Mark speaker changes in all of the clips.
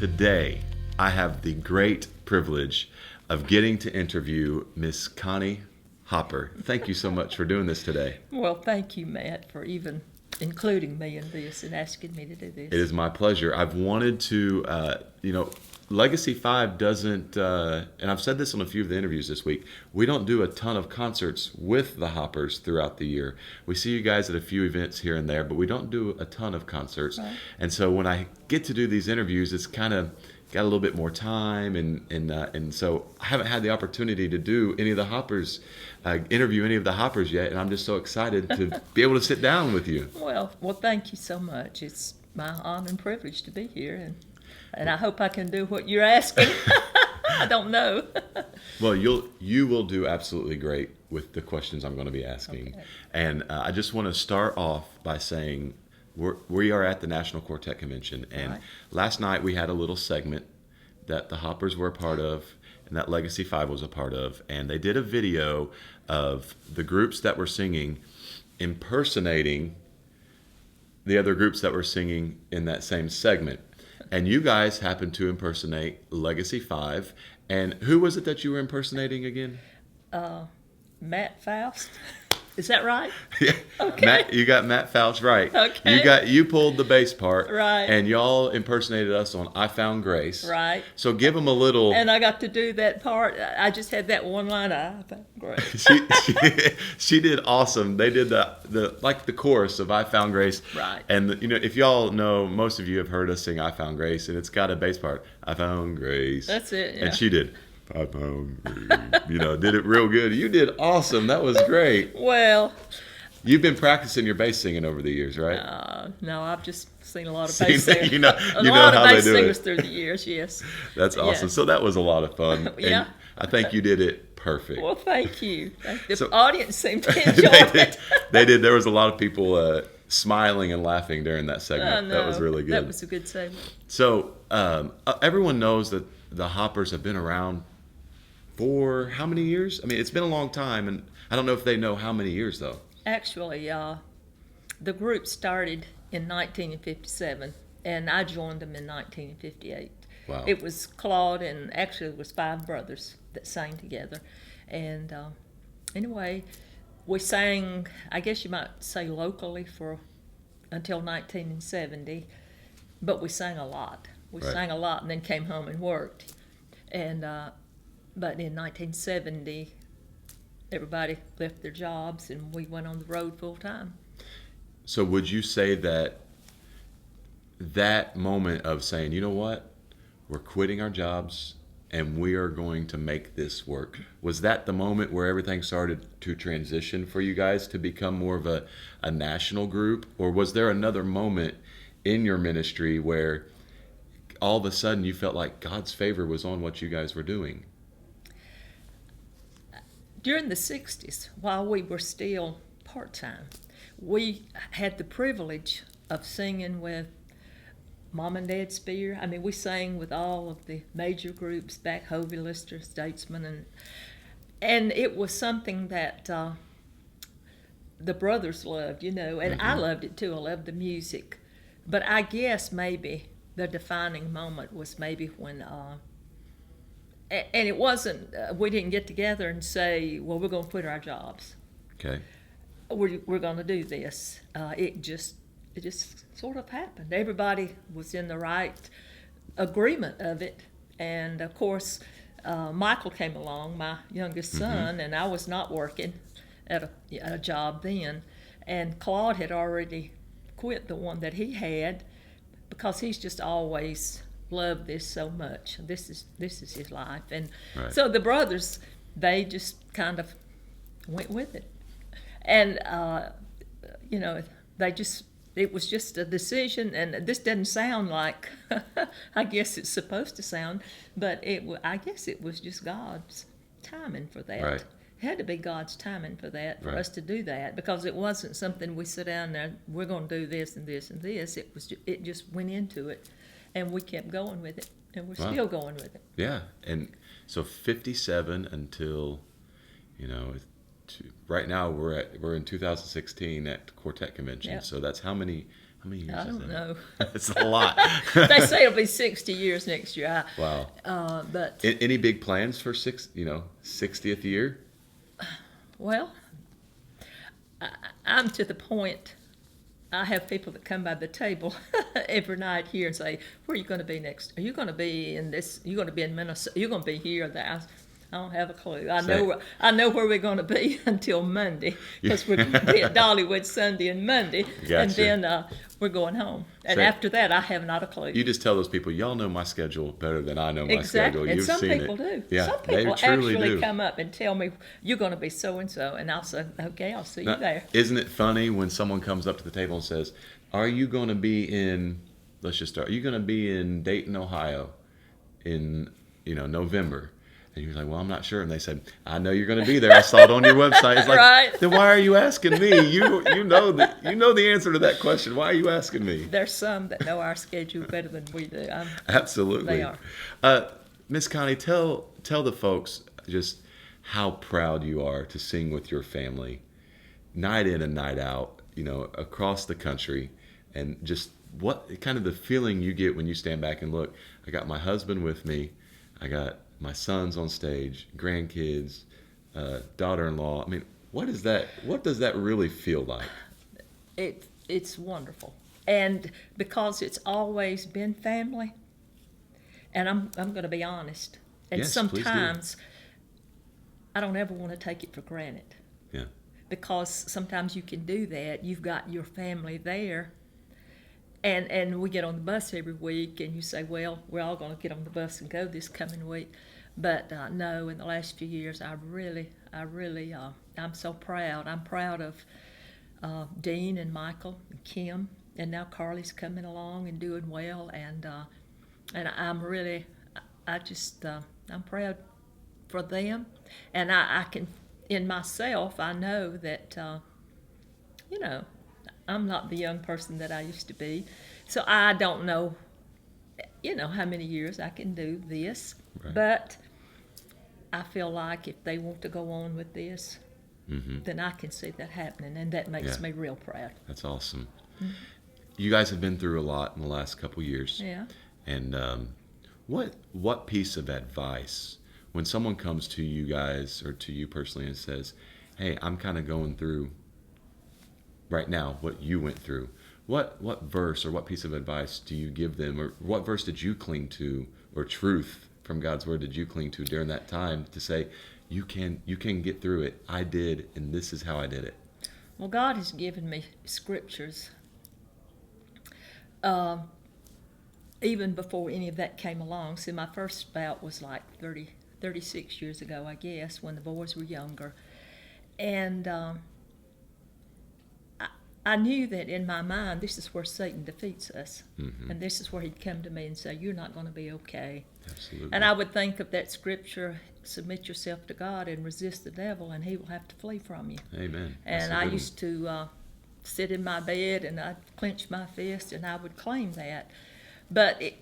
Speaker 1: Today, I have the great privilege of getting to interview Miss Connie Hopper. Thank you so much for doing this today.
Speaker 2: Well, thank you, Matt, for even including me in this and asking me to do this.
Speaker 1: It is my pleasure. I've wanted to, Legacy 5 doesn't, and I've said this on a few of the interviews this week, we don't do a ton of concerts with the Hoppers throughout the year. We see you guys at a few events here and there, but we don't do a ton of concerts. Right. And so when I get to do these interviews, it's kind of got a little bit more time, and so I haven't had the opportunity to do any of the Hoppers, interview any of the Hoppers yet, and I'm just so excited to be able to sit down with you.
Speaker 2: Well, thank you so much. It's my honor and privilege to be here, and I hope I can do what you're asking. I don't know.
Speaker 1: Well, you will do absolutely great with the questions I'm going to be asking, okay. And I just want to start off by saying we are at the National Quartet Convention, and last night we had a little segment that the Hoppers were a part of and that Legacy 5 was a part of, and they did a video of the groups that were singing impersonating the other groups that were singing in that same segment. And you guys happened to impersonate Legacy 5, and who was it that you were impersonating again?
Speaker 2: Matt Fouch. Is that right?
Speaker 1: Yeah.
Speaker 2: Okay.
Speaker 1: You got Matt Fouch right.
Speaker 2: Okay.
Speaker 1: You pulled the bass part.
Speaker 2: Right.
Speaker 1: And y'all impersonated us on I Found Grace.
Speaker 2: Right.
Speaker 1: So give them a little.
Speaker 2: And I got to do that part. I just had that one line. I found grace.
Speaker 1: she did awesome. They did the chorus of I Found Grace.
Speaker 2: Right.
Speaker 1: And if y'all know, most of you have heard us sing I Found Grace, and it's got a bass part. I found grace.
Speaker 2: That's it. Yeah.
Speaker 1: And she did. I found grace. Did it real good. You did awesome. That was great.
Speaker 2: Well,
Speaker 1: you've been practicing your bass singing over the years, right?
Speaker 2: No, I've just seen a lot of bass singers.
Speaker 1: You know how they do it.
Speaker 2: Through the years, yes.
Speaker 1: That's awesome. Yeah. So that was a lot of fun.
Speaker 2: Yeah.
Speaker 1: And I think you did it perfect.
Speaker 2: Well, thank you. The audience seemed to enjoy it.
Speaker 1: They did. There was a lot of people smiling and laughing during that segment. That was really good.
Speaker 2: That was a good segment.
Speaker 1: So everyone knows that the Hoppers have been around for how many years? I mean, it's been a long time, and I don't know if they know how many years, though.
Speaker 2: Actually, the group started in 1957, and I joined them in 1958.
Speaker 1: Wow.
Speaker 2: It was Claude, and actually it was 5 brothers that sang together. And anyway, we sang, I guess you might say locally, until 1970, but we sang a lot. We sang a lot and then came home and worked. And but in 1970, everybody left their jobs and we went on the road full time.
Speaker 1: So would you say that moment of saying, you know what, we're quitting our jobs and we are going to make this work, was that the moment where everything started to transition for you guys to become more of a national group? Or was there another moment in your ministry where all of a sudden you felt like God's favor was on what you guys were doing?
Speaker 2: During the 60s, while we were still part-time, we had the privilege of singing with Mom and Dad Spear. I mean, we sang with all of the major groups, back Hovey, Lister, Statesman, and it was something that the brothers loved, and mm-hmm. I loved it too. I loved the music. But I guess maybe the defining moment was maybe when and it wasn't, we didn't get together and say, well, we're going to quit our jobs.
Speaker 1: Okay.
Speaker 2: We're going to do this. It just sort of happened. Everybody was in the right agreement of it. And, of course, Michael came along, my youngest son, mm-hmm. and I was not working at a job then. And Claude had already quit the one that he had because he's just always loved this so much. This is his life. And so the brothers, they just kind of went with it. And, it was just a decision, and this doesn't sound like I guess it's supposed to sound, but I guess it was just God's timing for that.
Speaker 1: Right.
Speaker 2: It had to be God's timing for that, for us to do that, because it wasn't something we sit down there, we're going to do this and this and this. It just went into it. And we kept going with it, and we're still going with it.
Speaker 1: Yeah, and so 57 until, right now we're in 2016 at Quartet Convention.
Speaker 2: Yep.
Speaker 1: So that's how many How many years
Speaker 2: I
Speaker 1: is
Speaker 2: don't
Speaker 1: that?
Speaker 2: know.
Speaker 1: It's a lot.
Speaker 2: They say it'll be 60 years next year.
Speaker 1: Wow.
Speaker 2: But
Speaker 1: Any big plans for 60th year?
Speaker 2: well, I'm to the point. I have people that come by the table every night here and say, "Where are you going to be next? Are you going to be in this? You're going to be in Minnesota? You're going to be here or there?" I don't have a clue. I know where we're going to be until Monday because we're going to be at Dollywood Sunday and Monday,
Speaker 1: Gotcha.
Speaker 2: and then we're going home. And
Speaker 1: So-
Speaker 2: after that, I have not a clue.
Speaker 1: You just tell those people, y'all know my schedule better than I know my
Speaker 2: Exactly,
Speaker 1: schedule.
Speaker 2: and
Speaker 1: You've
Speaker 2: some
Speaker 1: seen
Speaker 2: people
Speaker 1: it.
Speaker 2: do.
Speaker 1: Yeah,
Speaker 2: Some
Speaker 1: they
Speaker 2: people
Speaker 1: truly
Speaker 2: actually
Speaker 1: do.
Speaker 2: come up and tell me, "You're going to be so and so," and I'll say, "Okay, I'll see you
Speaker 1: Now,
Speaker 2: there."
Speaker 1: isn't it funny when someone comes up to the table and says, "Are you going to be in? Let's just start. Are you going to be in Dayton, Ohio, in November?" And you're like, "Well, I'm not sure." And they said, "I know you're going to be there. I saw it on your website." It's like,
Speaker 2: Right.
Speaker 1: Then why are you asking me? You know the answer to that question. Why are you asking me?
Speaker 2: There's some that know our schedule better than we do.
Speaker 1: Absolutely.
Speaker 2: They are.
Speaker 1: Miss Connie, tell the folks just how proud you are to sing with your family, night in and night out, across the country, and just what kind of the feeling you get when you stand back and look. I got my husband with me, I got my sons on stage, grandkids, daughter-in-law. I mean, what does that really feel like?
Speaker 2: It's wonderful, and because it's always been family. And I'm going to be honest. And
Speaker 1: Yes, please do.
Speaker 2: sometimes I don't ever want to take it for granted.
Speaker 1: Yeah.
Speaker 2: Because sometimes you can do that. You've got your family there. And we get on the bus every week, and you say, "Well, we're all going to get on the bus and go this coming week." But no, in the last few years, I'm so proud. I'm proud of Dean and Michael and Kim, and now Carly's coming along and doing well, and I'm really, I'm proud for them, and I can, in myself, I know that, I'm not the young person that I used to be, so I don't know, how many years I can do this,
Speaker 1: Right.
Speaker 2: but I feel like if they want to go on with this, then I can see that happening, and that makes
Speaker 1: Yeah.
Speaker 2: me real proud.
Speaker 1: That's awesome. You guys have been through a lot in the last couple years.
Speaker 2: Yeah.
Speaker 1: And what piece of advice, when someone comes to you guys or to you personally and says, "Hey, I'm kind of going through right now what you went through," what verse or what piece of advice do you give them, or what verse did you cling to, or truth from God's word did you cling to during that time to say, you can get through it? I did, and this is how I did it.
Speaker 2: Well, God has given me scriptures. Even before any of that came along. See, my first bout was like 36 years ago, I guess, when the boys were younger. And I knew that in my mind, this is where Satan defeats us.
Speaker 1: Mm-hmm.
Speaker 2: And this is where he'd come to me and say, "You're not going to be okay."
Speaker 1: Absolutely.
Speaker 2: And I would think of that scripture, "Submit yourself to God and resist the devil, and he will have to flee from you."
Speaker 1: Amen. That's
Speaker 2: And
Speaker 1: a
Speaker 2: I
Speaker 1: good
Speaker 2: used to sit in my bed, and I'd clench my fist, and I would claim that. But it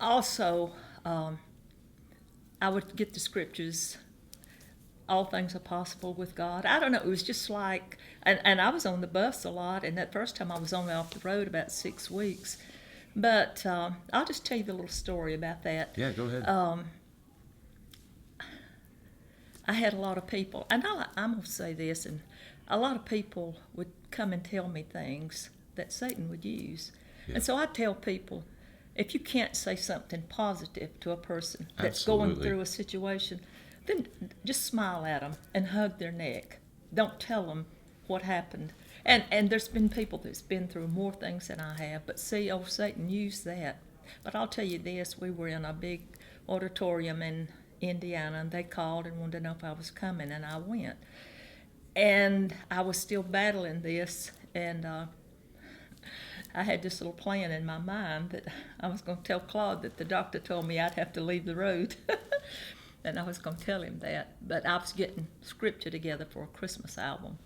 Speaker 2: also, I would get the scriptures, "All things are possible with God." I don't know, it was just like, and I was on the bus a lot, and that first time I was only off the road about 6 weeks. But I'll just tell you the little story about that.
Speaker 1: Yeah, go ahead.
Speaker 2: I had a lot of people, and I'm going to say this, and a lot of people would come and tell me things that Satan would use.
Speaker 1: Yeah.
Speaker 2: And so I tell people, if you can't say something positive to a person that's
Speaker 1: Absolutely.
Speaker 2: going through a situation, then just smile at them and hug their neck. Don't tell them what happened. And there's been people that's been through more things than I have, but see, Satan used that. But I'll tell you this, we were in a big auditorium in Indiana, and they called and wanted to know if I was coming, and I went. And I was still battling this, and I had this little plan in my mind that I was going to tell Claude that the doctor told me I'd have to leave the road. And I was going to tell him that. But I was getting scripture together for a Christmas album.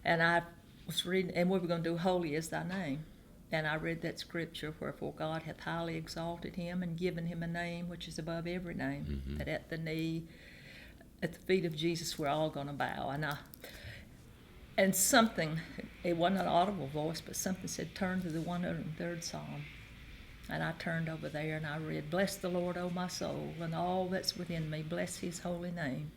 Speaker 2: And I was reading, and we were going to do "Holy is Thy Name." And I read that scripture, "Wherefore God hath highly exalted him and given him a name which is above every name,
Speaker 1: Mm-hmm.
Speaker 2: that at the feet of Jesus we're all going to bow." And something, it wasn't an audible voice, but something said, turn to the 103rd Psalm. And I turned over there and I read, bless the Lord, O my soul, and all that's within me. Bless his holy name.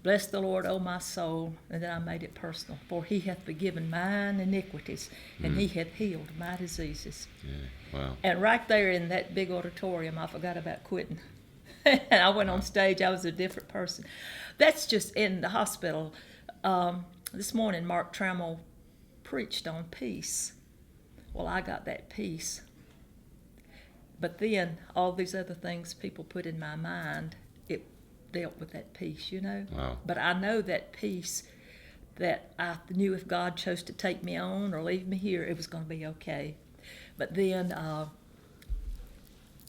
Speaker 2: Bless the Lord, O my soul. And then I made it personal. For he hath forgiven mine iniquities, and he hath healed my diseases.
Speaker 1: Yeah. Wow.
Speaker 2: And right there in that big auditorium, I forgot about quitting. And I went on stage. I was a different person. That's just in the hospital. This morning, Mark Trammell preached on peace. Well, I got that peace. But then all these other things people put in my mind, it dealt with that peace, you know.
Speaker 1: Wow.
Speaker 2: But I know that peace that I knew if God chose to take me on or leave me here, it was going to be okay. But then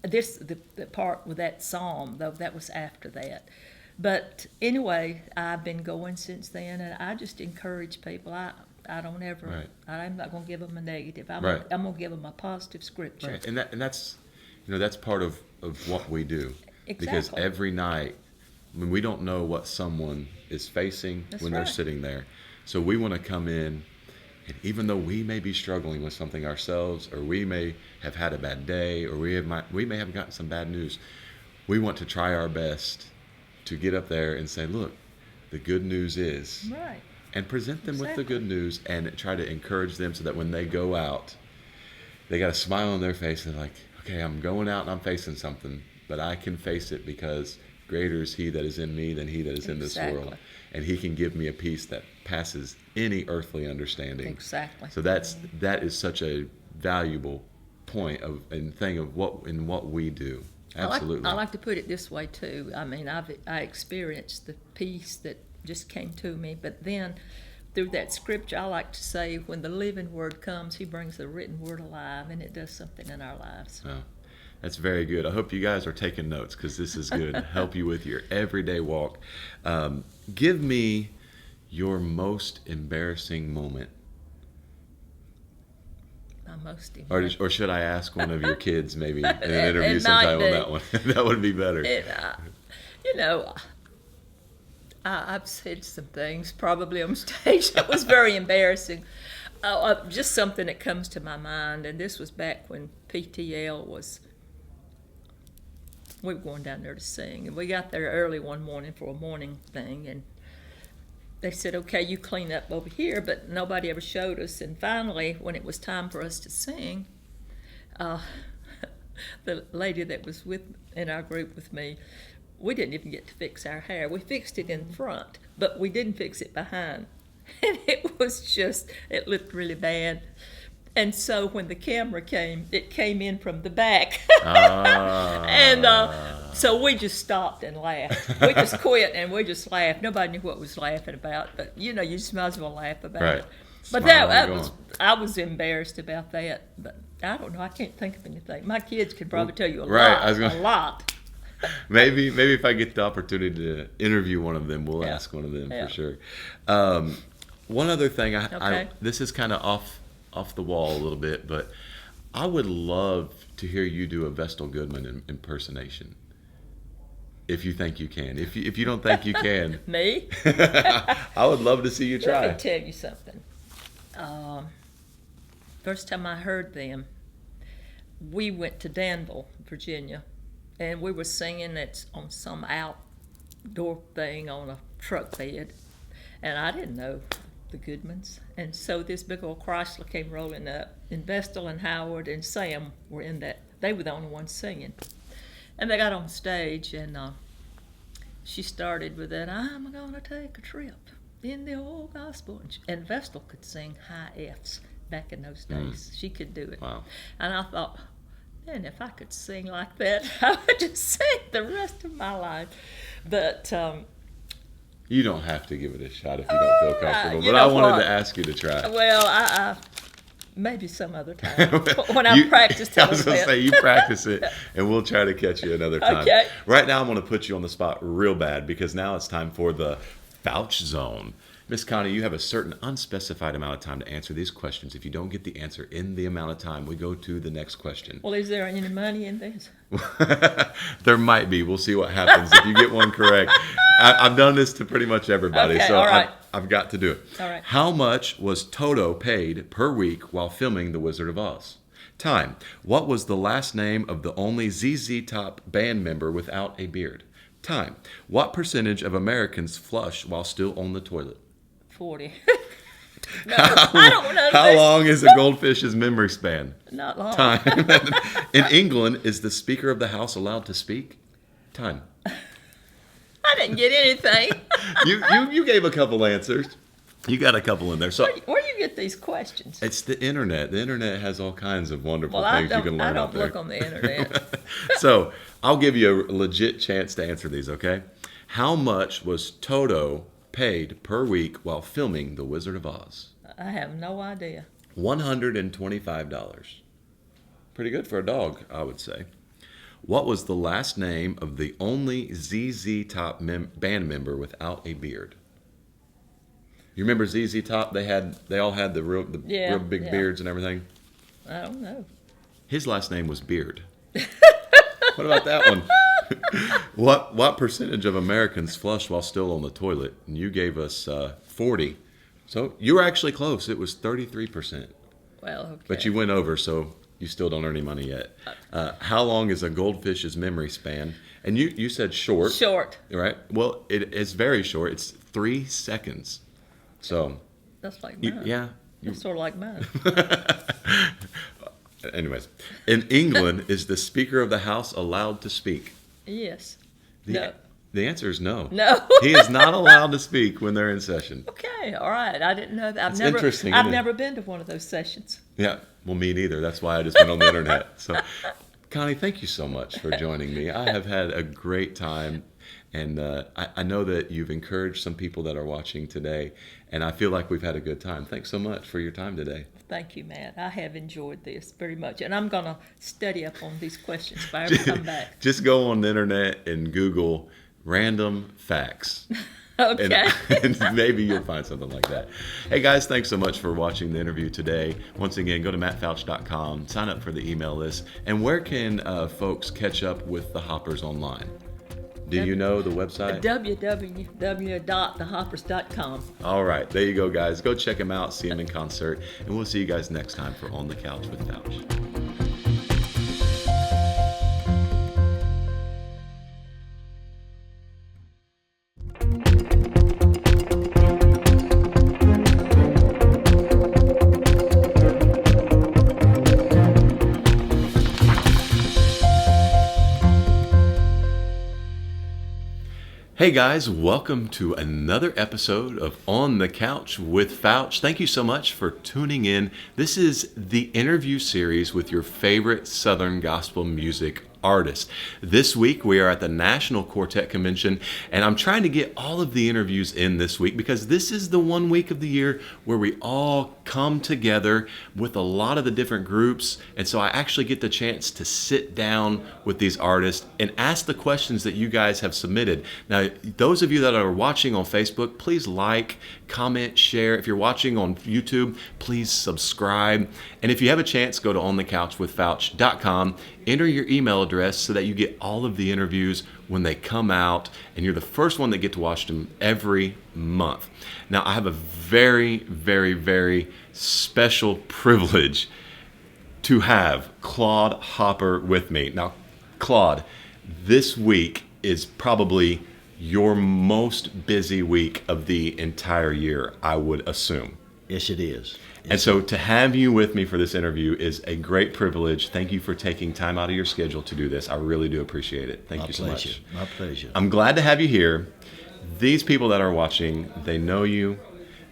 Speaker 2: the part with that psalm, though, that was after that. But anyway, I've been going since then, and I just encourage people. I don't ever.
Speaker 1: Right.
Speaker 2: I'm not going to give them a negative. I'm
Speaker 1: Right.
Speaker 2: going to give them a positive scripture.
Speaker 1: Right. And that's, that's part of what we do.
Speaker 2: Exactly.
Speaker 1: Because every night, we don't know what someone is facing when they're
Speaker 2: right.
Speaker 1: sitting there. So we want to come in, and even though we may be struggling with something ourselves, or we may have had a bad day, or we may have gotten some bad news, we want to try our best to get up there and say, look, the good news is,
Speaker 2: Right.
Speaker 1: and present them with the
Speaker 2: Exactly.
Speaker 1: good news and try to encourage them so that when they go out, they got a smile on their face and they're like, okay, I'm going out and I'm facing something, but I can face it because greater is he that is in me than he that is in this
Speaker 2: Exactly.
Speaker 1: world. And he can give me a peace that passes any earthly understanding.
Speaker 2: Exactly.
Speaker 1: So that is such a valuable point and thing of what we do. Absolutely.
Speaker 2: I like to put it this way too. I mean, I experienced the peace that just came to me, but then through that scripture, I like to say, when the living word comes, he brings the written word alive, and it does something in our lives.
Speaker 1: Oh, that's very good. I hope you guys are taking notes, because this is good to help you with your everyday walk. Give me your most embarrassing moment.
Speaker 2: My most
Speaker 1: Or should I ask one of your kids maybe in an interview
Speaker 2: It
Speaker 1: sometime
Speaker 2: might
Speaker 1: on
Speaker 2: be.
Speaker 1: that one? That would be better.
Speaker 2: I've said some things probably on stage that was very embarrassing. Just something that comes to my mind, and this was back when PTL was. We were going down there to sing, and we got there early one morning for a morning thing, and they said, okay, you clean up over here, but nobody ever showed us. And finally, when it was time for us to sing, the lady that was in our group with me, we didn't even get to fix our hair. We fixed it in front, but we didn't fix it behind. And it looked really bad. And so when the camera came, it came in from the back. And so we just stopped and laughed. We just quit and we just laughed. Nobody knew what was laughing about, but you just might as well laugh about
Speaker 1: Right.
Speaker 2: it. But
Speaker 1: Smile
Speaker 2: I was embarrassed about that. But I don't know. I can't think of anything. My kids could probably tell you a lot.
Speaker 1: Maybe if I get the opportunity to interview one of them, we'll ask one of them for sure. One other thing, this is kind of off the wall a little bit, but I would love to hear you do a Vestal Goodman impersonation. If you think you can. If you don't think you can.
Speaker 2: Me?
Speaker 1: I would love to see you try.
Speaker 2: Let me tell you something. First time I heard them, we went to Danville, Virginia, and we were singing it on some outdoor thing on a truck bed, and I didn't know the Goodmans. And so this big old Chrysler came rolling up, and Vestal and Howard and Sam were in that. They were the only ones singing. And they got on stage, and she started with that, I'm going to take a trip in the old gospel. And Vestal could sing high Fs back in those days. She could do it.
Speaker 1: Wow.
Speaker 2: And I thought, man, if I could sing like that, I would just sing the rest of my life. But
Speaker 1: you don't have to give it a shot if you don't feel comfortable.
Speaker 2: you
Speaker 1: But I
Speaker 2: know
Speaker 1: wanted
Speaker 2: what?
Speaker 1: to ask you to try.
Speaker 2: well, I maybe some other time when I practiced.
Speaker 1: I was going to say, you practice it, and we'll try to catch you another time.
Speaker 2: Okay.
Speaker 1: Right now, I'm going to put you on the spot real bad, because now it's time for the Fouch Zone. Miss Connie, you have a certain unspecified amount of time to answer these questions. If you don't get the answer in the amount of time, we go to the next question.
Speaker 2: Well, is there any money in this?
Speaker 1: There might be. We'll see what happens if you get one correct. I've done this to pretty much everybody,
Speaker 2: Okay,
Speaker 1: so
Speaker 2: all right.
Speaker 1: I've got to do it.
Speaker 2: All right.
Speaker 1: How much was Toto paid per week while filming The Wizard of Oz? Time. What was the last name of the only ZZ Top band member without a beard? Time. What percentage of Americans flush while still on the toilet?
Speaker 2: 40. No, I don't know.
Speaker 1: How long is a goldfish's memory span?
Speaker 2: Not long.
Speaker 1: Time. In England, is the Speaker of the House allowed to speak? Time.
Speaker 2: I didn't get anything.
Speaker 1: You gave a couple answers. You got a couple in there. So
Speaker 2: Where do you get these questions?
Speaker 1: it's the internet. The internet has all kinds of wonderful
Speaker 2: Well,
Speaker 1: things you can learn out
Speaker 2: I don't
Speaker 1: there.
Speaker 2: look on the internet.
Speaker 1: So I'll give you a legit chance to answer these, okay? How much was Toto paid per week while filming The Wizard of Oz?
Speaker 2: I have no idea.
Speaker 1: $125. Pretty good for a dog, I would say. What was the last name of the only ZZ Top band member without a beard? You remember ZZ Top? They all had the real big beards and everything.
Speaker 2: I don't know.
Speaker 1: His last name was Beard. What about that one? What percentage of Americans flush while still on the toilet? And you gave us 40. So you were actually close. It was 33%.
Speaker 2: Well, okay.
Speaker 1: But you went over, so you still don't earn any money yet. How long is a goldfish's memory span? And you said short.
Speaker 2: Short.
Speaker 1: Right? Well, it's very short. It's 3 seconds. So.
Speaker 2: That's like mine.
Speaker 1: Yeah.
Speaker 2: That's sort of like mine.
Speaker 1: Anyways, in England, is the Speaker of the House allowed to speak?
Speaker 2: Yes.
Speaker 1: The answer is no.
Speaker 2: No.
Speaker 1: He is not allowed to speak when they're in session.
Speaker 2: Okay, all right. I didn't know that.
Speaker 1: It's interesting,
Speaker 2: I've
Speaker 1: isn't it?
Speaker 2: never been to one of those sessions.
Speaker 1: Yeah, well, me neither. That's why I just went on the internet. So, Connie, thank you so much for joining me. I have had a great time, and I know that you've encouraged some people that are watching today, and I feel like we've had a good time. Thanks so much for your time today.
Speaker 2: Thank you, Matt. I have enjoyed this very much, and I'm going to study up on these questions if I ever come back.
Speaker 1: Just go on the internet and Google random facts.
Speaker 2: Okay.
Speaker 1: And maybe you'll find something like that. Hey guys, thanks so much for watching the interview today. Once again, go to mattfouch.com, sign up for the email list. And where can folks catch up with the Hoppers online? Do you know the website?
Speaker 2: www.thehoppers.com.
Speaker 1: All right, there you go, guys. Go check them out, see them in concert, and we'll see you guys next time for On the Couch with Fouch. Hey guys, welcome to another episode of On the Couch with Fouch. Thank you so much for tuning in. This is the interview series with your favorite Southern gospel music artists. This week we are at the National Quartet Convention, and I'm trying to get all of the interviews in this week because this is the one week of the year where we all come together with a lot of the different groups, and so I actually get the chance to sit down with these artists and ask the questions that you guys have submitted. Now, those of you that are watching on Facebook, please like, comment, share. If you're watching on YouTube, please subscribe. And if you have a chance, go to onthecouchwithfouch.com, enter your email address so that you get all of the interviews when they come out, and you're the first one that get to watch them every month. Now, I have a very, very, very special privilege to have Claude Hopper with me. Now, Claude, this week is probably your most busy week of the entire year, I would assume.
Speaker 3: Yes, it is.
Speaker 1: And so to have you with me for this interview is a great privilege. Thank you for taking time out of your schedule to do this. I really do appreciate it. Thank you so much.
Speaker 3: My pleasure.
Speaker 1: I'm glad to have you here. These people that are watching, they know you.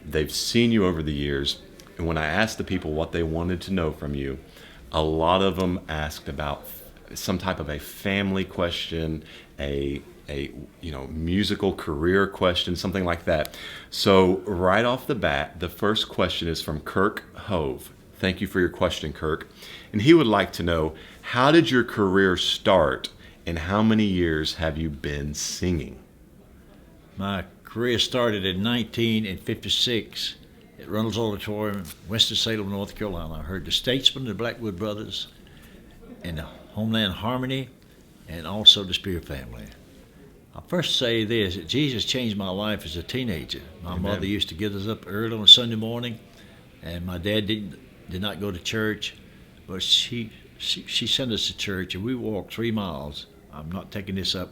Speaker 1: They've seen you over the years. And when I asked the people what they wanted to know from you, a lot of them asked about some type of a family question, a musical career question, something like that. So right off the bat, the first question is from Kirk Hove. Thank you for your question, Kirk. And he would like to know, how did your career start and how many years have you been singing?
Speaker 3: My career started in 1956 at Reynolds Auditorium, Winston-Salem, North Carolina. I heard the Statesmen, the Blackwood Brothers, and the Homeland Harmony, and also the Spear Family. I'll first say this, that Jesus changed my life as a teenager. My
Speaker 1: Amen.
Speaker 3: mother used to get us up early on a Sunday morning, and my dad did not go to church, but she sent us to church, and we walked 3 miles. I'm not taking this up,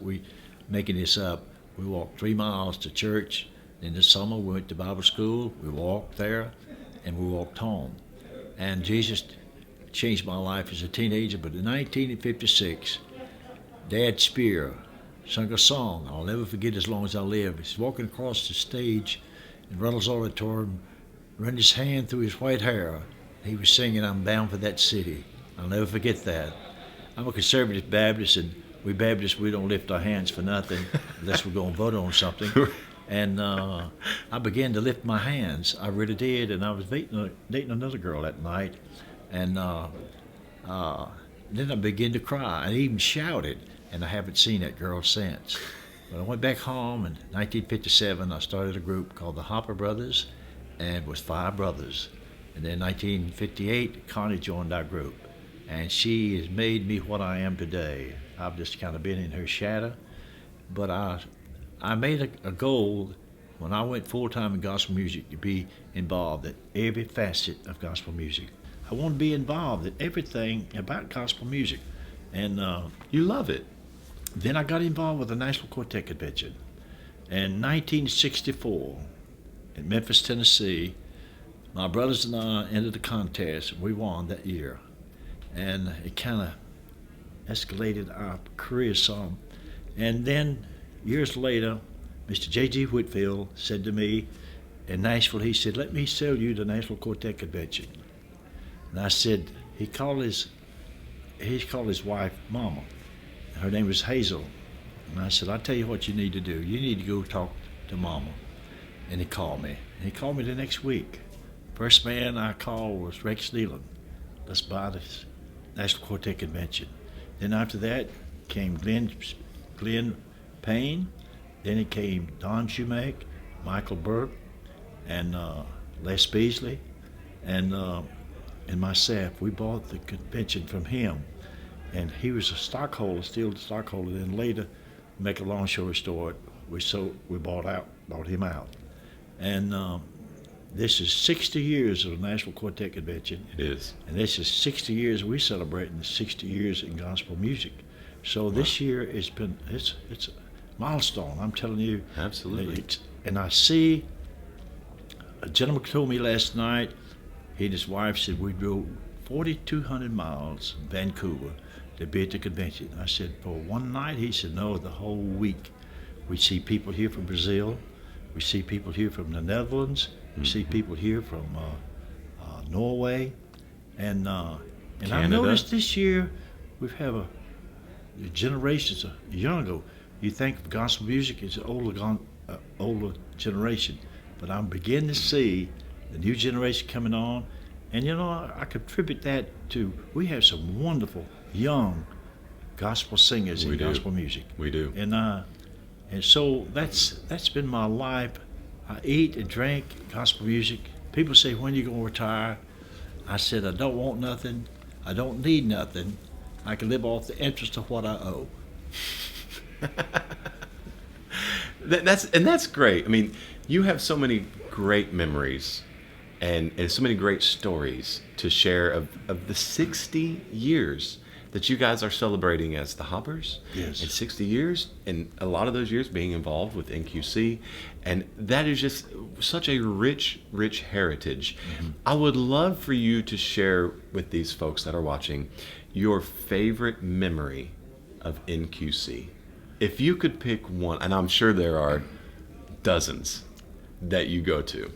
Speaker 3: making this up. We walked 3 miles to church. In the summer, we went to Bible school. We walked there, and we walked home. And Jesus changed my life as a teenager. But in 1956, Dad Spear sung a song I'll never forget as long as I live. He's walking across the stage in Reynolds Auditorium, running his hand through his white hair. He was singing, "I'm bound for that city." I'll never forget that. I'm a conservative Baptist, and we Baptists, we don't lift our hands for nothing unless we're going to vote on something. And I began to lift my hands. I really did. And I was dating another girl that night. And then I began to cry. I even shouted. And I haven't seen that girl since. But I went back home in 1957. I started a group called the Hopper Brothers, and with 5 brothers. And then in 1958, Connie joined our group. And she has made me what I am today. I've just kind of been in her shadow. But I made a goal when I went full-time in gospel music to be involved in every facet of gospel music. I want to be involved in everything about gospel music. And
Speaker 1: You love it.
Speaker 3: then I got involved with the National Quartet Convention. In 1964, in Memphis, Tennessee, my brothers and I entered the contest. We won that year. And it kind of escalated our career some. And then years later, Mr. J.G. Whitfield said to me in Nashville, he said, "Let me sell you the National Quartet Convention." And I said, he called his wife Mama. Her name was Hazel. And I said, "I'll tell you what you need to do. You need to go talk to Mama." And he called me. And he called me the next week. First man I called was Rex Nealon. Let's buy this National Quartet Convention. Then after that came Glenn Payne. Then it came Don Shoemaker, Michael Burke, and Les Beasley, and myself. We bought the convention from him. And he was a stockholder, still a stockholder. Then later, make a long story short, we bought him out. And this is 60 years of the National Quartet Convention.
Speaker 1: It is.
Speaker 3: And this is 60 years, we're celebrating 60 years in gospel music. So this year it's a milestone, I'm telling you.
Speaker 1: Absolutely.
Speaker 3: And I see, a gentleman told me last night, he and his wife said, we drove 4,200 miles from Vancouver to be at the convention. I said, for one night? He said, no, the whole week. We see people here from Brazil. We see people here from the Netherlands. We see people here from Norway. And I noticed this year we've had the generations younger. You think of gospel music as an older generation. But I'm beginning to see the new generation coming on. And I contribute that to, we have some wonderful young gospel singers in gospel music.
Speaker 1: We do.
Speaker 3: And so that's been my life. I eat and drink gospel music. People say, when are you going to retire? I said, I don't want nothing. I don't need nothing. I can live off the interest of what I owe.
Speaker 1: That's great. I mean, you have so many great memories and so many great stories to share of the 60 years that you guys are celebrating as the Hoppers.
Speaker 3: Yes.
Speaker 1: And 60 years, and a lot of those years being involved with NQC. And that is just such a rich, rich heritage. Mm-hmm. I would love for you to share with these folks that are watching your favorite memory of NQC. If you could pick one, and I'm sure there are dozens that you go to.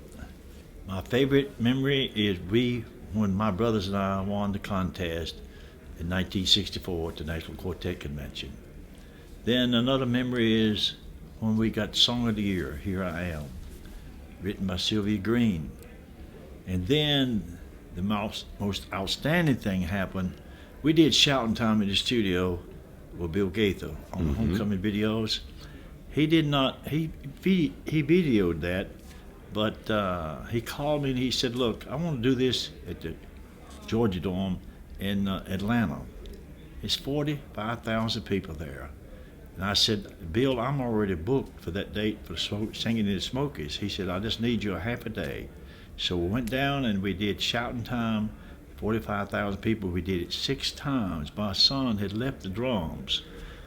Speaker 3: My favorite memory is when my brothers and I won the contest in 1964 at the National Quartet Convention. Then another memory is when we got Song of the Year, Here I Am, written by Sylvia Green. And then the most outstanding thing happened. We did Shouting Time in the studio with Bill Gaither on the homecoming videos. He did not. He videoed that, but he called me and he said, "Look, I want to do this at the Georgia Dome in Atlanta. It's 45,000 people there." And I said, "Bill, I'm already booked for that date for singing in the Smokies." He said, "I just need you a half a day." So we went down and we did Shouting Time, 45,000 people. We did it 6 times. My son had left the drums,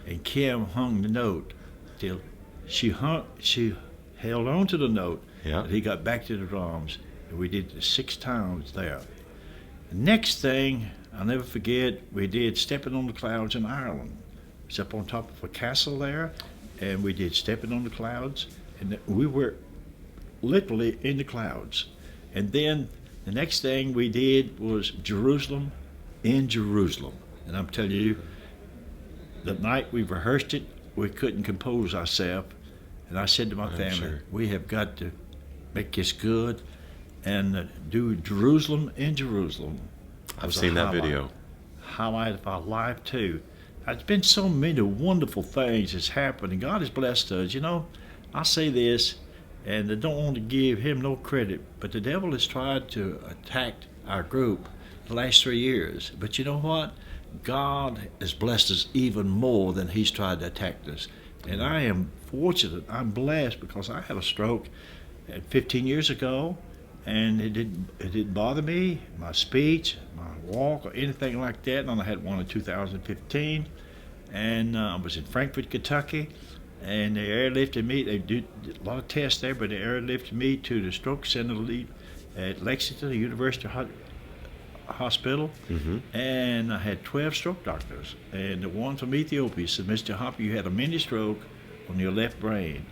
Speaker 3: and Kim hung the note till she held on to the note.
Speaker 1: Yeah.
Speaker 3: And he got back to the drums, and we did it 6 times there. The next thing, I'll never forget, we did Stepping on the Clouds in Ireland. It's up on top of a castle there, and we did Stepping on the Clouds, and we were literally in the clouds. And then the next thing we did was Jerusalem in Jerusalem. And I'm telling you, the night we rehearsed it, we couldn't compose ourselves. And I said to my family,
Speaker 1: sure.
Speaker 3: we have got to make this good and do Jerusalem in Jerusalem.
Speaker 1: I've seen that video.
Speaker 3: Highlight of our life too. There's been so many wonderful things that's happened, and God has blessed us. You know, I say this, and I don't want to give him no credit, but the devil has tried to attack our group the last 3 years. But you know what? God has blessed us even more than he's tried to attack us. And I am fortunate, I'm blessed, because I had a stroke 15 years ago, and it didn't bother me, my speech, my walk, or anything like that. And I had one in 2015, and I was in Frankfort, Kentucky, and they airlifted me. They did a lot of tests there, but they airlifted me to the stroke center at Lexington, the University Hospital, and I had 12 stroke doctors. And the one from Ethiopia said, "Mr. Hopper, you had a mini stroke on your left brain,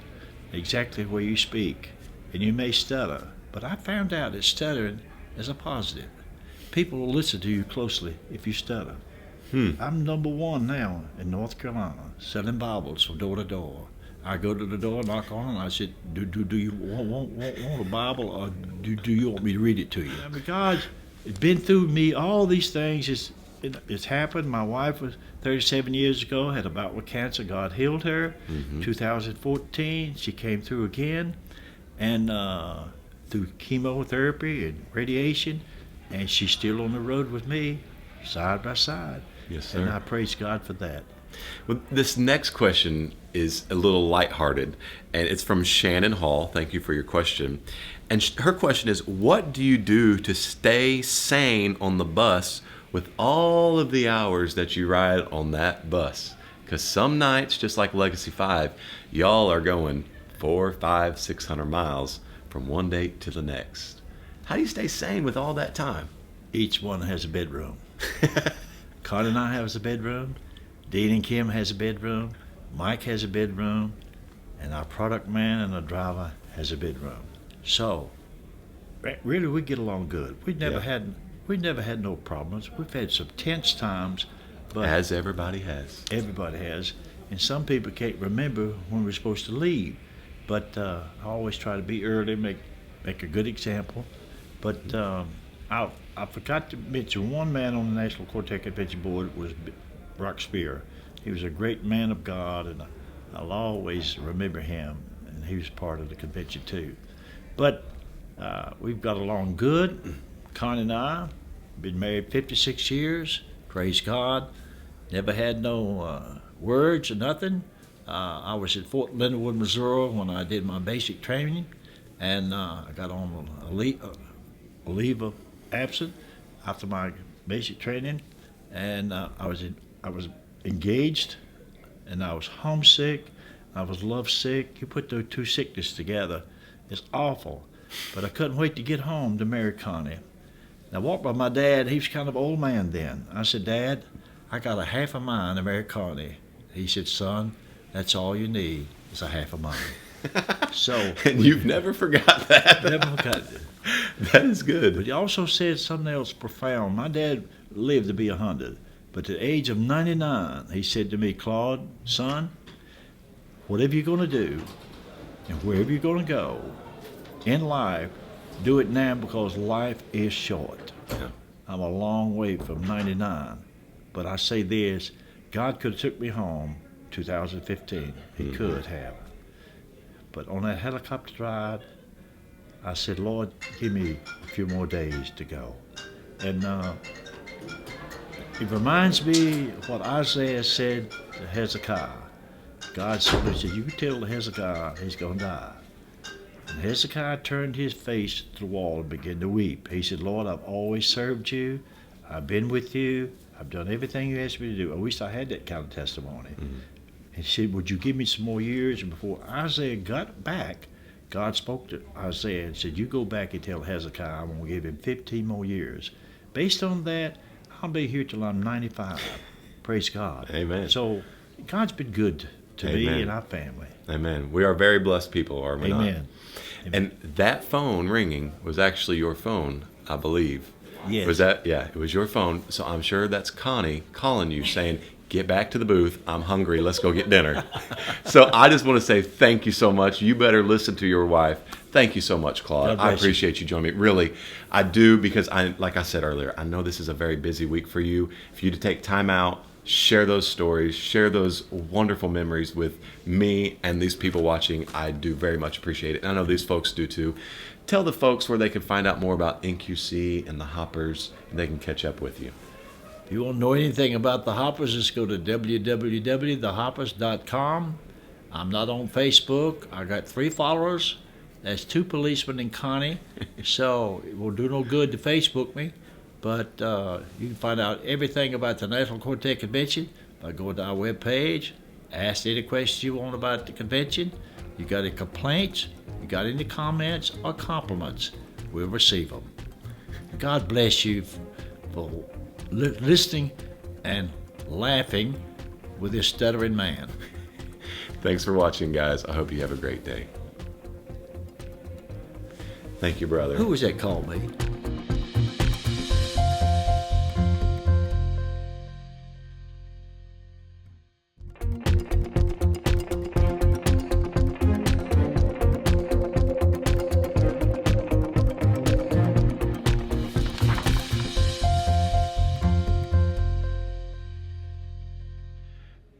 Speaker 3: exactly where you speak, and you may stutter." But I found out that stuttering is a positive. People will listen to you closely if you stutter. I'm number 1 now in North Carolina, selling Bibles from door to door. I go to the door, knock on, and I said, do you want a Bible, or do you want me to read it to you? I mean, God has been through me. All these things, it's happened. My wife was 37 years ago, had a bout with cancer. God healed her. 2014, she came through again, and through chemotherapy and radiation, and she's still on the road with me, side by side.
Speaker 1: Yes, sir.
Speaker 3: And I praise God for that.
Speaker 1: Well, this next question is a little lighthearted, and it's from Shannon Hall. Thank you for your question. And her question is, what do you do to stay sane on the bus with all of the hours that you ride on that bus? Because some nights, just like Legacy 5, y'all are going 400, 500, 600 miles from one date to the next. How do you stay sane with all that time?
Speaker 3: Each one has a bedroom. Connie and I have a bedroom. Dean and Kim has a bedroom. Mike has a bedroom. And our product man and our driver has a bedroom. So, really, we get along good. We never had no problems. We've had some tense times, but
Speaker 1: as everybody has.
Speaker 3: Everybody has, and some people can't remember when we're supposed to leave. But I always try to be early, make a good example. But I forgot to mention one man on the National Quartet Convention Board was Brock Spear. He was a great man of God, and I'll always remember him. And he was part of the convention too. But we've got along good. Connie and I been married 56 years. Praise God. Never had no words or nothing. I was at Fort Leonard Wood, Missouri when I did my basic training, and I got on a leave of absence after my basic training, and I was engaged, and I was homesick. I was lovesick. You put those two sicknesses together, it's awful. But I couldn't wait to get home to marry Connie. I walked by my dad. He was kind of old man then. I said, "Dad, I got a half a mind to marry Connie." He said, "Son, that's all you need is a half a mind." So,
Speaker 1: and you've never forgot that.
Speaker 3: Never forgot it.
Speaker 1: That is good.
Speaker 3: But he also said something else profound. My dad lived to be 100, but at the age of 99, he said to me, "Claude, son, whatever you're going to do and wherever you're going to go in life, do it now because life is short."
Speaker 1: Yeah.
Speaker 3: I'm a long way from 99, but I say this, God could have took me home 2015. He could have. But on that helicopter ride, I said, Lord, give me a few more days to go. And it reminds me of what Isaiah said to Hezekiah. God said, you tell Hezekiah he's going to die. And Hezekiah turned his face to the wall and began to weep. He said, Lord, I've always served you. I've been with you. I've done everything you asked me to do. I wish I had that kind of testimony. Mm-hmm. And he said, would you give me some more years? And before Isaiah got back, God spoke to Isaiah and said, you go back and tell Hezekiah I'm going to give him 15 more years. Based on that, I'll be here till I'm 95. Praise God.
Speaker 1: Amen.
Speaker 3: So God's been good to
Speaker 1: Amen.
Speaker 3: me and our family.
Speaker 1: Amen. We are very blessed people, are we not?
Speaker 3: Amen.
Speaker 1: And that phone ringing was actually your phone, I believe.
Speaker 3: Yes.
Speaker 1: Was that? Yeah, it was your phone. So I'm sure that's Connie calling you saying, get back to the booth. I'm hungry. Let's go get dinner. So I just want to say thank you so much. You better listen to your wife. Thank you so much, Claude. I appreciate you joining me. Really, I do, because like I said earlier, I know this is a very busy week for you. For you to take time out, share those stories, share those wonderful memories with me and these people watching, I do very much appreciate it. And I know these folks do too. Tell the folks where they can find out more about NQC and the Hoppers, and they can catch up with you.
Speaker 3: If you want to know anything about the Hoppers, just go to www.thehoppers.com. I'm not on Facebook. I got 3 followers. That's 2 policemen and Connie. So it will do no good to Facebook me. But you can find out everything about the National Quartet Convention by going to our webpage. Ask any questions you want about the convention. You got any complaints, you got any comments or compliments, we'll receive them. God bless you for listening and laughing with this stuttering man.
Speaker 1: Thanks for watching, guys. I hope you have a great day. Thank you, brother.
Speaker 3: Who was that called me?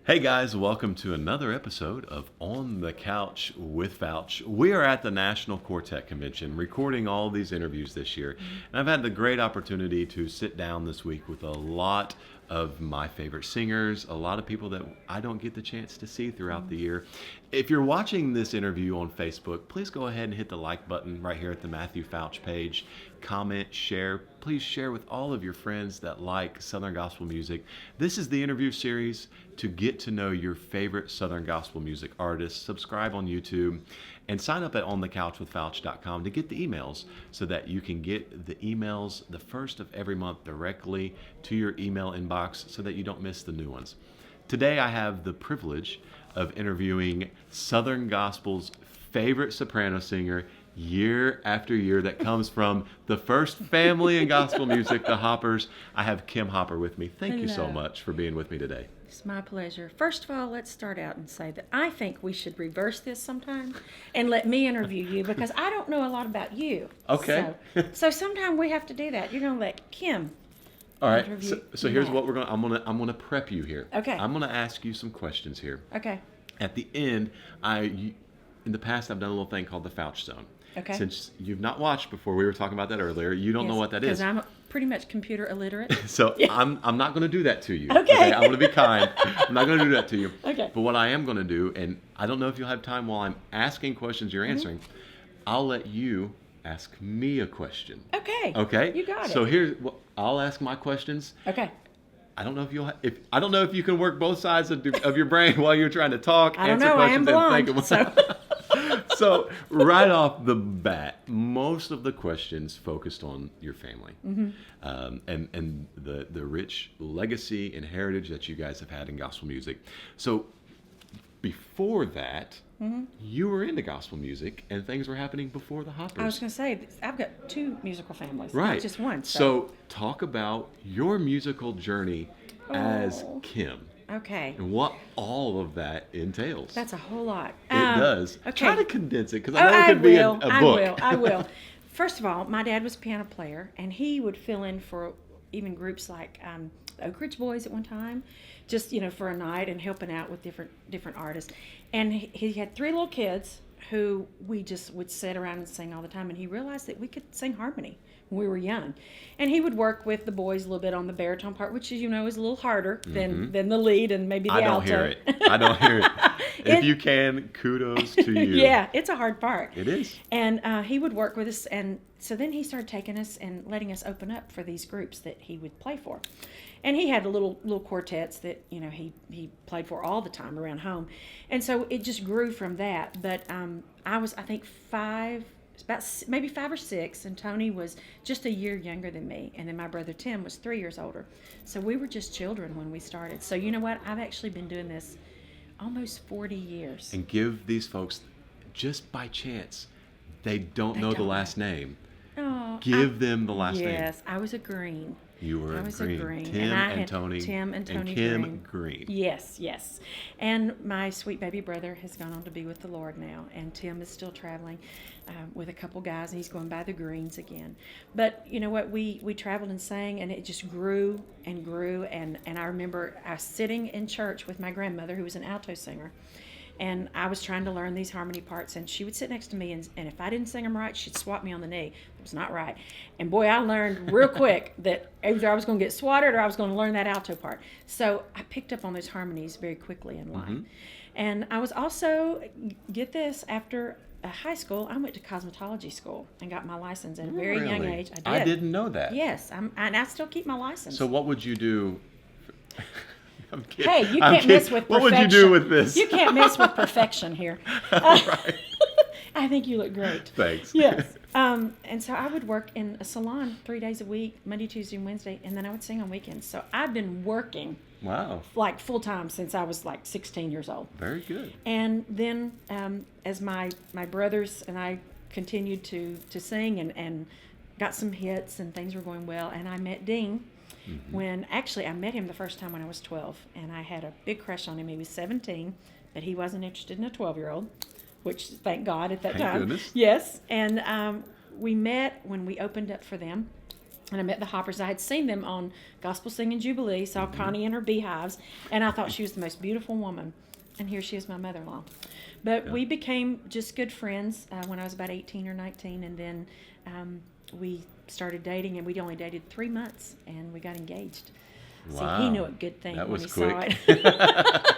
Speaker 1: Hey guys, welcome to another episode of On the Couch with Fouch. We are at the National Quartet Convention recording all these interviews this year. And I've had the great opportunity to sit down this week with a lot of my favorite singers, a lot of people that I don't get the chance to see throughout the year. If you're watching this interview on Facebook, please go ahead and hit the like button right here at the Matthew Fouch page. Comment, share. Please share with all of your friends that like Southern gospel music. This is the interview series to get to know your favorite Southern gospel music artists. Subscribe on YouTube and sign up at onthecouchwithfouch.com to get the emails so that you can get the emails the first of every month directly to your email inbox so that you don't miss the new ones. Today I have the privilege of interviewing Southern gospel's favorite soprano singer year after year that comes from the first family in gospel music, the Hoppers. I have Kim Hopper with me. Thank you so much for being with me today.
Speaker 4: It's my pleasure. First of all, let's start out and say that I think we should reverse this sometime and let me interview you because I don't know a lot about you.
Speaker 1: Okay.
Speaker 4: So sometime we have to do that. You're going to let Kim
Speaker 1: All right.
Speaker 4: interview
Speaker 1: So here's what we're going to I'm going to prep you here.
Speaker 4: Okay.
Speaker 1: I'm going to ask you some questions here.
Speaker 4: Okay.
Speaker 1: At the end, in the past I've done a little thing called the Fouch Zone.
Speaker 4: Okay.
Speaker 1: Since you've not watched before, we were talking about that earlier. You don't know what that is.
Speaker 4: Because I'm pretty much computer illiterate.
Speaker 1: So I'm not going to do that to you.
Speaker 4: Okay.
Speaker 1: I'm going to be kind. I'm not going to do that to you.
Speaker 4: Okay.
Speaker 1: But what I am going to do, and I don't know if you'll have time while I'm asking questions you're answering, I'll let you ask me a question.
Speaker 4: Okay.
Speaker 1: Okay.
Speaker 4: You got it.
Speaker 1: So I'll ask my questions.
Speaker 4: Okay.
Speaker 1: I don't know if you can work both sides of your brain while you're trying to talk,
Speaker 4: I don't
Speaker 1: answer
Speaker 4: know. I am
Speaker 1: questions, and
Speaker 4: blonde.
Speaker 1: think. So right off the bat, most of the questions focused on your family, and the rich legacy and heritage that you guys have had in gospel music. So before that, you were into gospel music, and things were happening before the Hoppers.
Speaker 4: I was going to say, I've got 2 musical families,
Speaker 1: Right.
Speaker 4: not just one.
Speaker 1: So talk about your musical journey as Kim.
Speaker 4: Okay.
Speaker 1: And what all of that entails.
Speaker 4: That's a whole lot.
Speaker 1: It does.
Speaker 4: Okay.
Speaker 1: Try to condense it, because I know it could be a book.
Speaker 4: I will. First of all, my dad was a piano player, and he would fill in for even groups like Oak Ridge Boys at one time, just for a night and helping out with different artists. And he had 3 little kids, who we just would sit around and sing all the time, and he realized that we could sing harmony when we were young. And he would work with the boys a little bit on the baritone part, which, is a little harder than the lead and maybe the alto.
Speaker 1: I don't hear it. I don't hear it. If you can, kudos to you.
Speaker 4: Yeah, it's a hard part.
Speaker 1: It is.
Speaker 4: And he would work with us, and so then he started taking us and letting us open up for these groups that he would play for. And he had little quartets that he played for all the time around home, and so it just grew from that. But I was, I think, maybe 5 or 6, and Tony was just a year younger than me, and then my brother Tim was 3 years older. So we were just children when we started. So you know what? I've actually been doing this almost 40 years.
Speaker 1: And give these folks, just by chance, they don't know the last name.
Speaker 4: Oh,
Speaker 1: Give them the last name.
Speaker 4: Yes, I was a Green.
Speaker 1: You were
Speaker 4: I was
Speaker 1: a
Speaker 4: a
Speaker 1: Green.
Speaker 4: Green.
Speaker 1: Tim
Speaker 4: I
Speaker 1: and
Speaker 4: had
Speaker 1: Tony.
Speaker 4: Tim and Tony
Speaker 1: Kim Green.
Speaker 4: Yes, yes. And my sweet baby brother has gone on to be with the Lord now, and Tim is still traveling with a couple guys, and he's going by the Greens again. But you know what? We traveled and sang, and it just grew and grew. And I remember I was sitting in church with my grandmother, who was an alto singer, and I was trying to learn these harmony parts, and she would sit next to me, and if I didn't sing them right, she'd swat me on the knee. It was not right. And boy, I learned real quick that either I was going to get swatted or I was going to learn that alto part. So I picked up on those harmonies very quickly in life. And I was also, get this, after high school, I went to cosmetology school and got my license at a very young
Speaker 1: Really?
Speaker 4: age. I did.
Speaker 1: I didn't know that.
Speaker 4: Yes, and I still keep my license.
Speaker 1: So what would you do? I'm kidding.
Speaker 4: Hey, you
Speaker 1: I'm
Speaker 4: can't mess
Speaker 1: kidding.
Speaker 4: with
Speaker 1: What
Speaker 4: perfection.
Speaker 1: would you do with this?
Speaker 4: You can't mess with perfection here.
Speaker 1: Right.
Speaker 4: I think you look great.
Speaker 1: Thanks.
Speaker 4: Yes. And so I would work in a salon 3 days a week, Monday, Tuesday, and Wednesday, and then I would sing on weekends. So I've been working
Speaker 1: Wow.
Speaker 4: like full time since I was like 16 years old.
Speaker 1: Very good.
Speaker 4: And then as my brothers and I continued to sing and got some hits and things were going well, and I met Dean. When actually I met him the first time when I was 12, and I had a big crush on him. He was 17, but he wasn't interested in a 12-year-old, which thank God at that
Speaker 1: Thank
Speaker 4: time.
Speaker 1: goodness.
Speaker 4: Yes, and we met when we opened up for them, and I met the Hoppers. I had seen them on Gospel Singing Jubilee, saw Connie and her beehives, and I thought she was the most beautiful woman. And here she is, my mother-in-law. But we became just good friends when I was about 18 or 19, and then we started dating, and we'd only dated 3 months, and we got engaged.
Speaker 1: Wow.
Speaker 4: So he knew a good thing
Speaker 1: That
Speaker 4: when
Speaker 1: was
Speaker 4: he saw
Speaker 1: quick.
Speaker 4: it.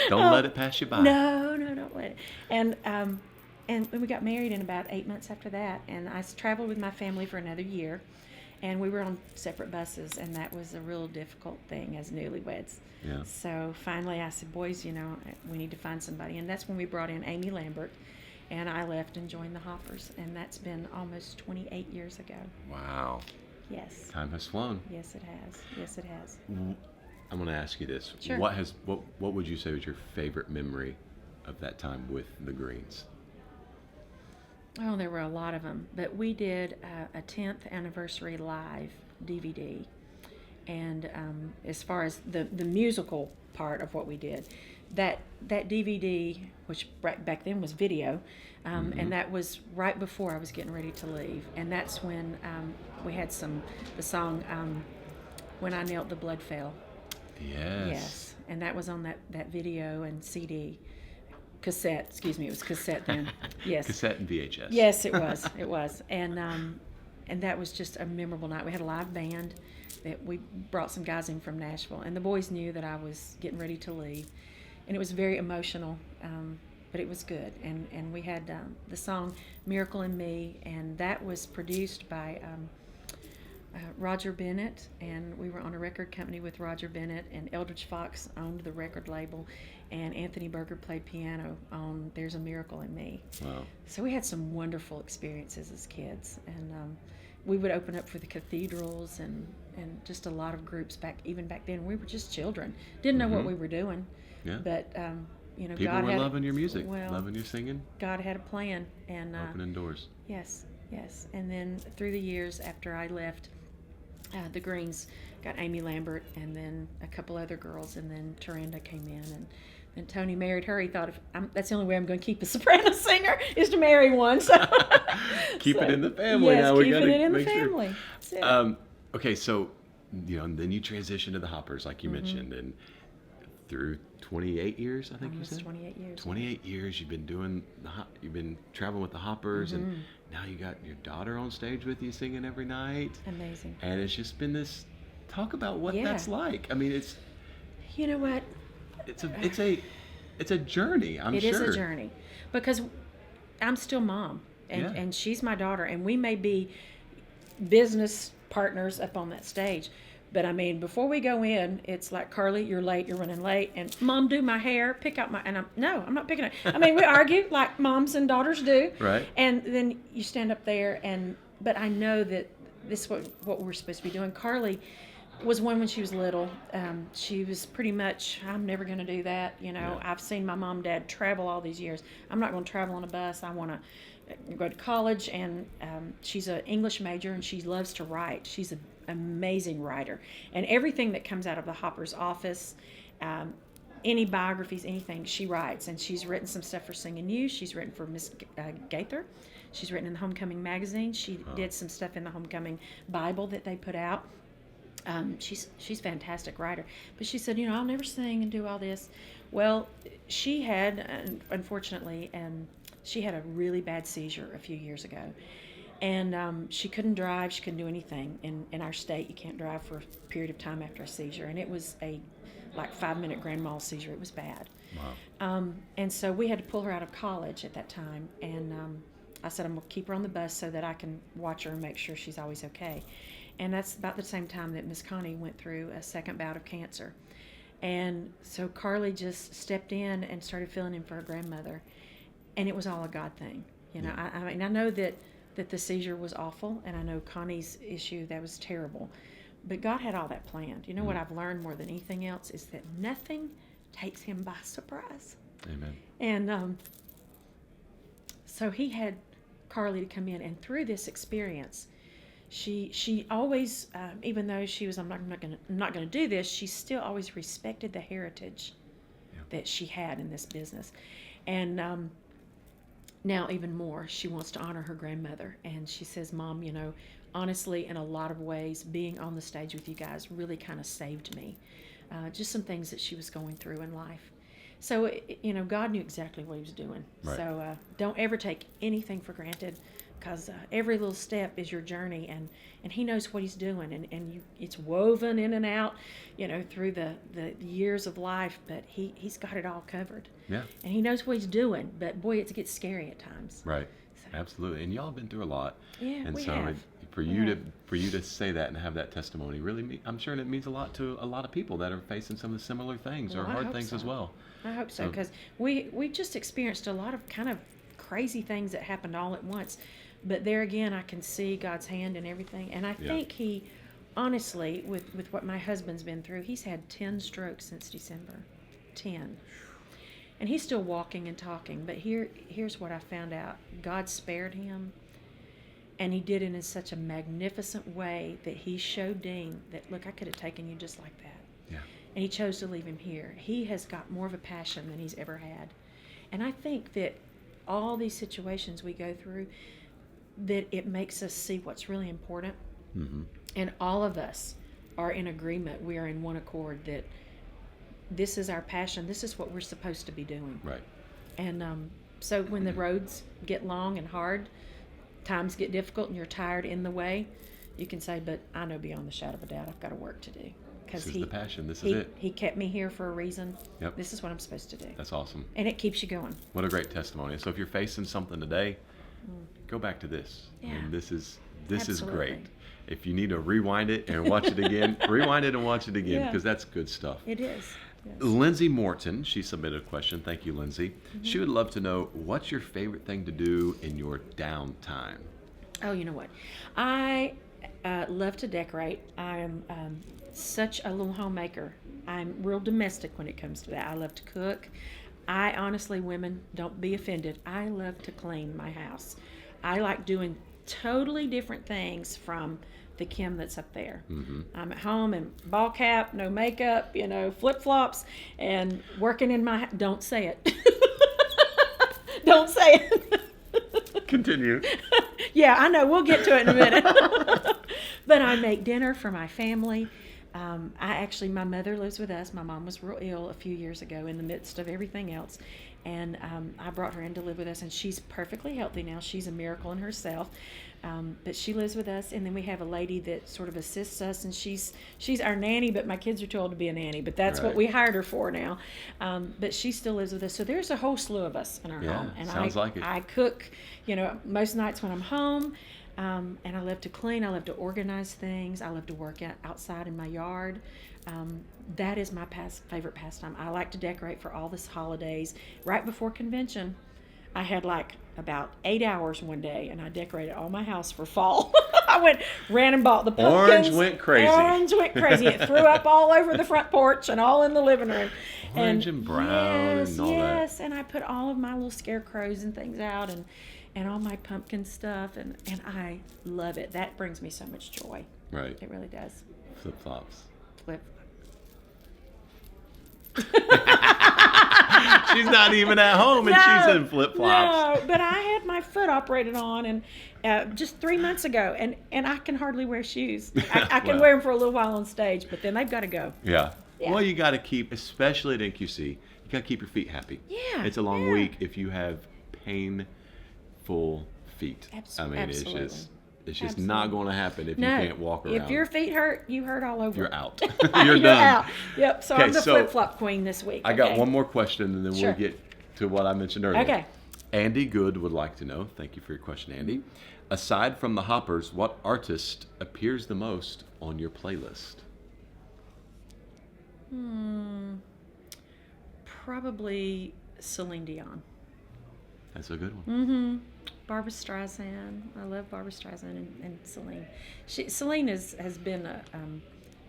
Speaker 1: Don't let it pass you by.
Speaker 4: No, don't let it. And we got married in about 8 months after that, and I traveled with my family for another year, and we were on separate buses, and that was a real difficult thing as newlyweds.
Speaker 1: Yeah.
Speaker 4: So finally I said, boys, we need to find somebody, and that's when we brought in Amy Lambert, and I left and joined the Hoppers, and that's been almost 28 years ago.
Speaker 1: Wow.
Speaker 4: Yes.
Speaker 1: Time has flown.
Speaker 4: Yes, it has. Yes, it has.
Speaker 1: I'm going to ask you this.
Speaker 4: Sure.
Speaker 1: What would you say was your favorite memory of that time with the Greens?
Speaker 4: Oh, there were a lot of them, but we did a 10th anniversary live DVD, and as far as the musical part of what we did, that DVD, which back then was video, and that was right before I was getting ready to leave, and that's when we had the song When I Knelt the Blood Fell. Yes, and that was on that video and CD. Cassette, excuse me, it was cassette then. Yes.
Speaker 1: Cassette and VHS.
Speaker 4: Yes, it was. It was. And that was just a memorable night. We had a live band that we brought some guys in from Nashville, and the boys knew that I was getting ready to leave. And it was very emotional, but it was good. And we had the song Miracle in Me, and that was produced by Roger Bennett, and we were on a record company with Roger Bennett, and Eldridge Fox owned the record label, and Anthony Berger played piano on There's a Miracle in Me.
Speaker 1: Wow.
Speaker 4: So we had some wonderful experiences as kids, and we would open up for the cathedrals and just a lot of groups even back then. We were just children, didn't know what we were doing,
Speaker 1: Yeah.
Speaker 4: but
Speaker 1: People
Speaker 4: God
Speaker 1: were
Speaker 4: had
Speaker 1: loving your music,
Speaker 4: well,
Speaker 1: loving your singing,
Speaker 4: God had a plan, and
Speaker 1: opening doors.
Speaker 4: Yes. And then through the years after I left, the Greens got Amy Lambert and then a couple other girls, and then Taranda came in, and then Tony married her. He thought that's the only way I'm going to keep a soprano singer is to marry one. So
Speaker 1: Keep it in the family.
Speaker 4: Yes,
Speaker 1: now we
Speaker 4: keeping
Speaker 1: gotta
Speaker 4: it in the
Speaker 1: make sure.
Speaker 4: family. That's it.
Speaker 1: Okay, so and then you transition to the Hoppers, like you mentioned, and through 28 years, I think
Speaker 4: Almost
Speaker 1: you said?
Speaker 4: 28 years.
Speaker 1: 28 years you've been doing, you've been traveling with the Hoppers, and now you got your daughter on stage with you singing every night.
Speaker 4: Amazing.
Speaker 1: And it's just been this, talk about what
Speaker 4: Yeah.
Speaker 1: that's like. I mean, it's
Speaker 4: You know what?
Speaker 1: it's a journey, I'm
Speaker 4: It
Speaker 1: sure.
Speaker 4: is a journey, because I'm still mom, and,
Speaker 1: Yeah.
Speaker 4: and she's my daughter, and we may be business partners up on that stage. But I mean, before we go in, it's like, Carly, you're late, you're running late, and Mom, do my hair, pick out my, and I'm not picking it. I mean, we argue like moms and daughters do.
Speaker 1: Right.
Speaker 4: And then you stand up there, but I know that this is what we're supposed to be doing. Carly was one when she was little. She was pretty much, I'm never going to do that.
Speaker 1: Yeah.
Speaker 4: I've seen my mom and dad travel all these years. I'm not going to travel on a bus. I want to go to college, and she's an English major, and she loves to write. She's an amazing writer, and everything that comes out of the Hopper's office, any biographies, anything, she writes. And she's written some stuff for Singing You. She's written for Miss Gaither. She's written in the Homecoming magazine. She did some stuff in the Homecoming Bible that they put out. She's a fantastic writer. But she said, I'll never sing and do all this. Well, she had, unfortunately, she had a really bad seizure a few years ago. And she couldn't drive. She couldn't do anything. In our state, you can't drive for a period of time after a seizure. And it was a 5-minute grand mal seizure. It was bad.
Speaker 1: Wow.
Speaker 4: And so we had to pull her out of college at that time. And I said, I'm going to keep her on the bus so that I can watch her and make sure she's always okay. And that's about the same time that Miss Connie went through a second bout of cancer. And so Carly just stepped in and started filling in for her grandmother. And it was all a God thing.
Speaker 1: Yeah.
Speaker 4: I mean, I know that the seizure was awful, and I know Connie's issue, that was terrible. But God had all that planned. You know what I've learned more than anything else is that nothing takes him by surprise.
Speaker 1: Amen.
Speaker 4: And so he had Carly to come in, and through this experience, she always, even though she was, I'm not going to do this, she still always respected the heritage that she had in this business. And now even more, she wants to honor her grandmother. And she says, Mom, honestly, in a lot of ways, being on the stage with you guys really kind of saved me. Just some things that she was going through in life. So, God knew exactly what he was doing.
Speaker 1: Right.
Speaker 4: So don't ever take anything for granted, because every little step is your journey, and he knows what he's doing, and it's woven in and out, through the years of life, but he's got it all covered.
Speaker 1: Yeah.
Speaker 4: And he knows what he's doing, but boy, it gets scary at times.
Speaker 1: Right.
Speaker 4: So,
Speaker 1: Absolutely. And y'all have been through a lot.
Speaker 4: Yeah,
Speaker 1: and
Speaker 4: we
Speaker 1: so
Speaker 4: have.
Speaker 1: For you to say that and have that testimony really, I'm sure it means a lot to a lot of people that are facing some of the similar things
Speaker 4: Well,
Speaker 1: or
Speaker 4: I
Speaker 1: hard
Speaker 4: hope
Speaker 1: things
Speaker 4: so.
Speaker 1: as well.
Speaker 4: I hope so,
Speaker 1: So-
Speaker 4: because we just experienced a lot of kind of crazy things that happened all at once. But there again, I can see God's hand in everything. And I think he, honestly, with what my husband's been through, he's had 10 strokes since December. 10. And he's still walking and talking. But here's what I found out. God spared him. And he did it in such a magnificent way that he showed Dean that, look, I could have taken you just like that.
Speaker 1: Yeah.
Speaker 4: And he chose to leave him here. He has got more of a passion than he's ever had. And I think that all these situations we go through, that it makes us see what's really important.
Speaker 1: Mm-hmm.
Speaker 4: And all of us are in agreement. We are in one accord that this is our passion. This is what we're supposed to be doing.
Speaker 1: Right.
Speaker 4: And so when the roads get long and hard, times get difficult, and you're tired in the way, you can say, but I know beyond the shadow of a doubt I've got a work to do.
Speaker 1: This is the passion. This is it.
Speaker 4: He kept me here for a reason.
Speaker 1: Yep.
Speaker 4: This is what I'm supposed to do.
Speaker 1: That's awesome.
Speaker 4: And it keeps you going.
Speaker 1: What a great testimony. So if you're facing something today, go back to this.
Speaker 4: Yeah.
Speaker 1: And this is
Speaker 4: Absolutely.
Speaker 1: great. If you need to rewind it and watch it again, rewind it and watch it again,
Speaker 4: Yeah.
Speaker 1: because that's good stuff.
Speaker 4: It is. Yes.
Speaker 1: Lindsay Morton, she submitted a question. Thank you, Lindsay. She would love to know, what's your favorite thing to do in your downtime?
Speaker 4: Oh, you know what? I love to decorate. I'm such a little homemaker. I'm real domestic when it comes to that. I love to cook. I honestly, women, don't be offended, I love to clean my house. I like doing totally different things from the Kim that's up there.
Speaker 1: Mm-hmm.
Speaker 4: I'm at home in ball cap, no makeup, flip-flops, and working in my... Don't say it. Don't say it.
Speaker 1: Continue.
Speaker 4: Yeah, I know. We'll get to it in a minute. But I make dinner for my family. My mother lives with us. My mom was real ill a few years ago in the midst of everything else. And I brought her in to live with us, and she's perfectly healthy now. She's a miracle in herself. But she lives with us, and then we have a lady that sort of assists us, and she's our nanny, but my kids are too old to be a nanny, but that's what we hired her for now. But she still lives with us. So there's a whole slew of us in our home. And
Speaker 1: sounds like it.
Speaker 4: I cook, most nights when I'm home. And I love to clean. I love to organize things. I love to work outside in my yard. That is my favorite pastime. I like to decorate for all the holidays. Right before convention, I had about 8 hours one day, and I decorated all my house for fall. I ran and bought the pumpkins.
Speaker 1: Orange went crazy.
Speaker 4: Orange went crazy. It threw up all over the front porch and all in the living room.
Speaker 1: Orange and brown and all that.
Speaker 4: Yes, and I put all of my little scarecrows and things out, and all my pumpkin stuff, and I love it. That brings me so much joy.
Speaker 1: Right.
Speaker 4: It really does.
Speaker 1: Flip-flops.
Speaker 4: Flip.
Speaker 1: She's not even at home, and she's in flip-flops.
Speaker 4: No, but I had my foot operated on, and just 3 months ago, and I can hardly wear shoes. I can wear them for a little while on stage, but then they've got to go.
Speaker 1: Yeah.
Speaker 4: Yeah.
Speaker 1: Well, you got to keep, especially at NQC, you got to keep your feet happy.
Speaker 4: Yeah.
Speaker 1: It's a long week if you have painful feet.
Speaker 4: Absolutely.
Speaker 1: It's just not going to happen if you
Speaker 4: No.
Speaker 1: can't walk around.
Speaker 4: If your feet hurt, you hurt all over.
Speaker 1: You're out.
Speaker 4: You're
Speaker 1: You're done.
Speaker 4: out. Yep. So
Speaker 1: Okay,
Speaker 4: I'm the
Speaker 1: so
Speaker 4: flip-flop queen this week.
Speaker 1: I got
Speaker 4: okay?
Speaker 1: one more question, and then
Speaker 4: Sure.
Speaker 1: we'll get to what I mentioned earlier.
Speaker 4: Okay.
Speaker 1: Andy Good would like to know, thank you for your question, Andy. Aside from the Hoppers, what artist appears the most on your playlist?
Speaker 4: Probably Celine Dion.
Speaker 1: That's a good one.
Speaker 4: Mm-hmm. Barbra Streisand. I love Barbra Streisand and Celine. Celine has been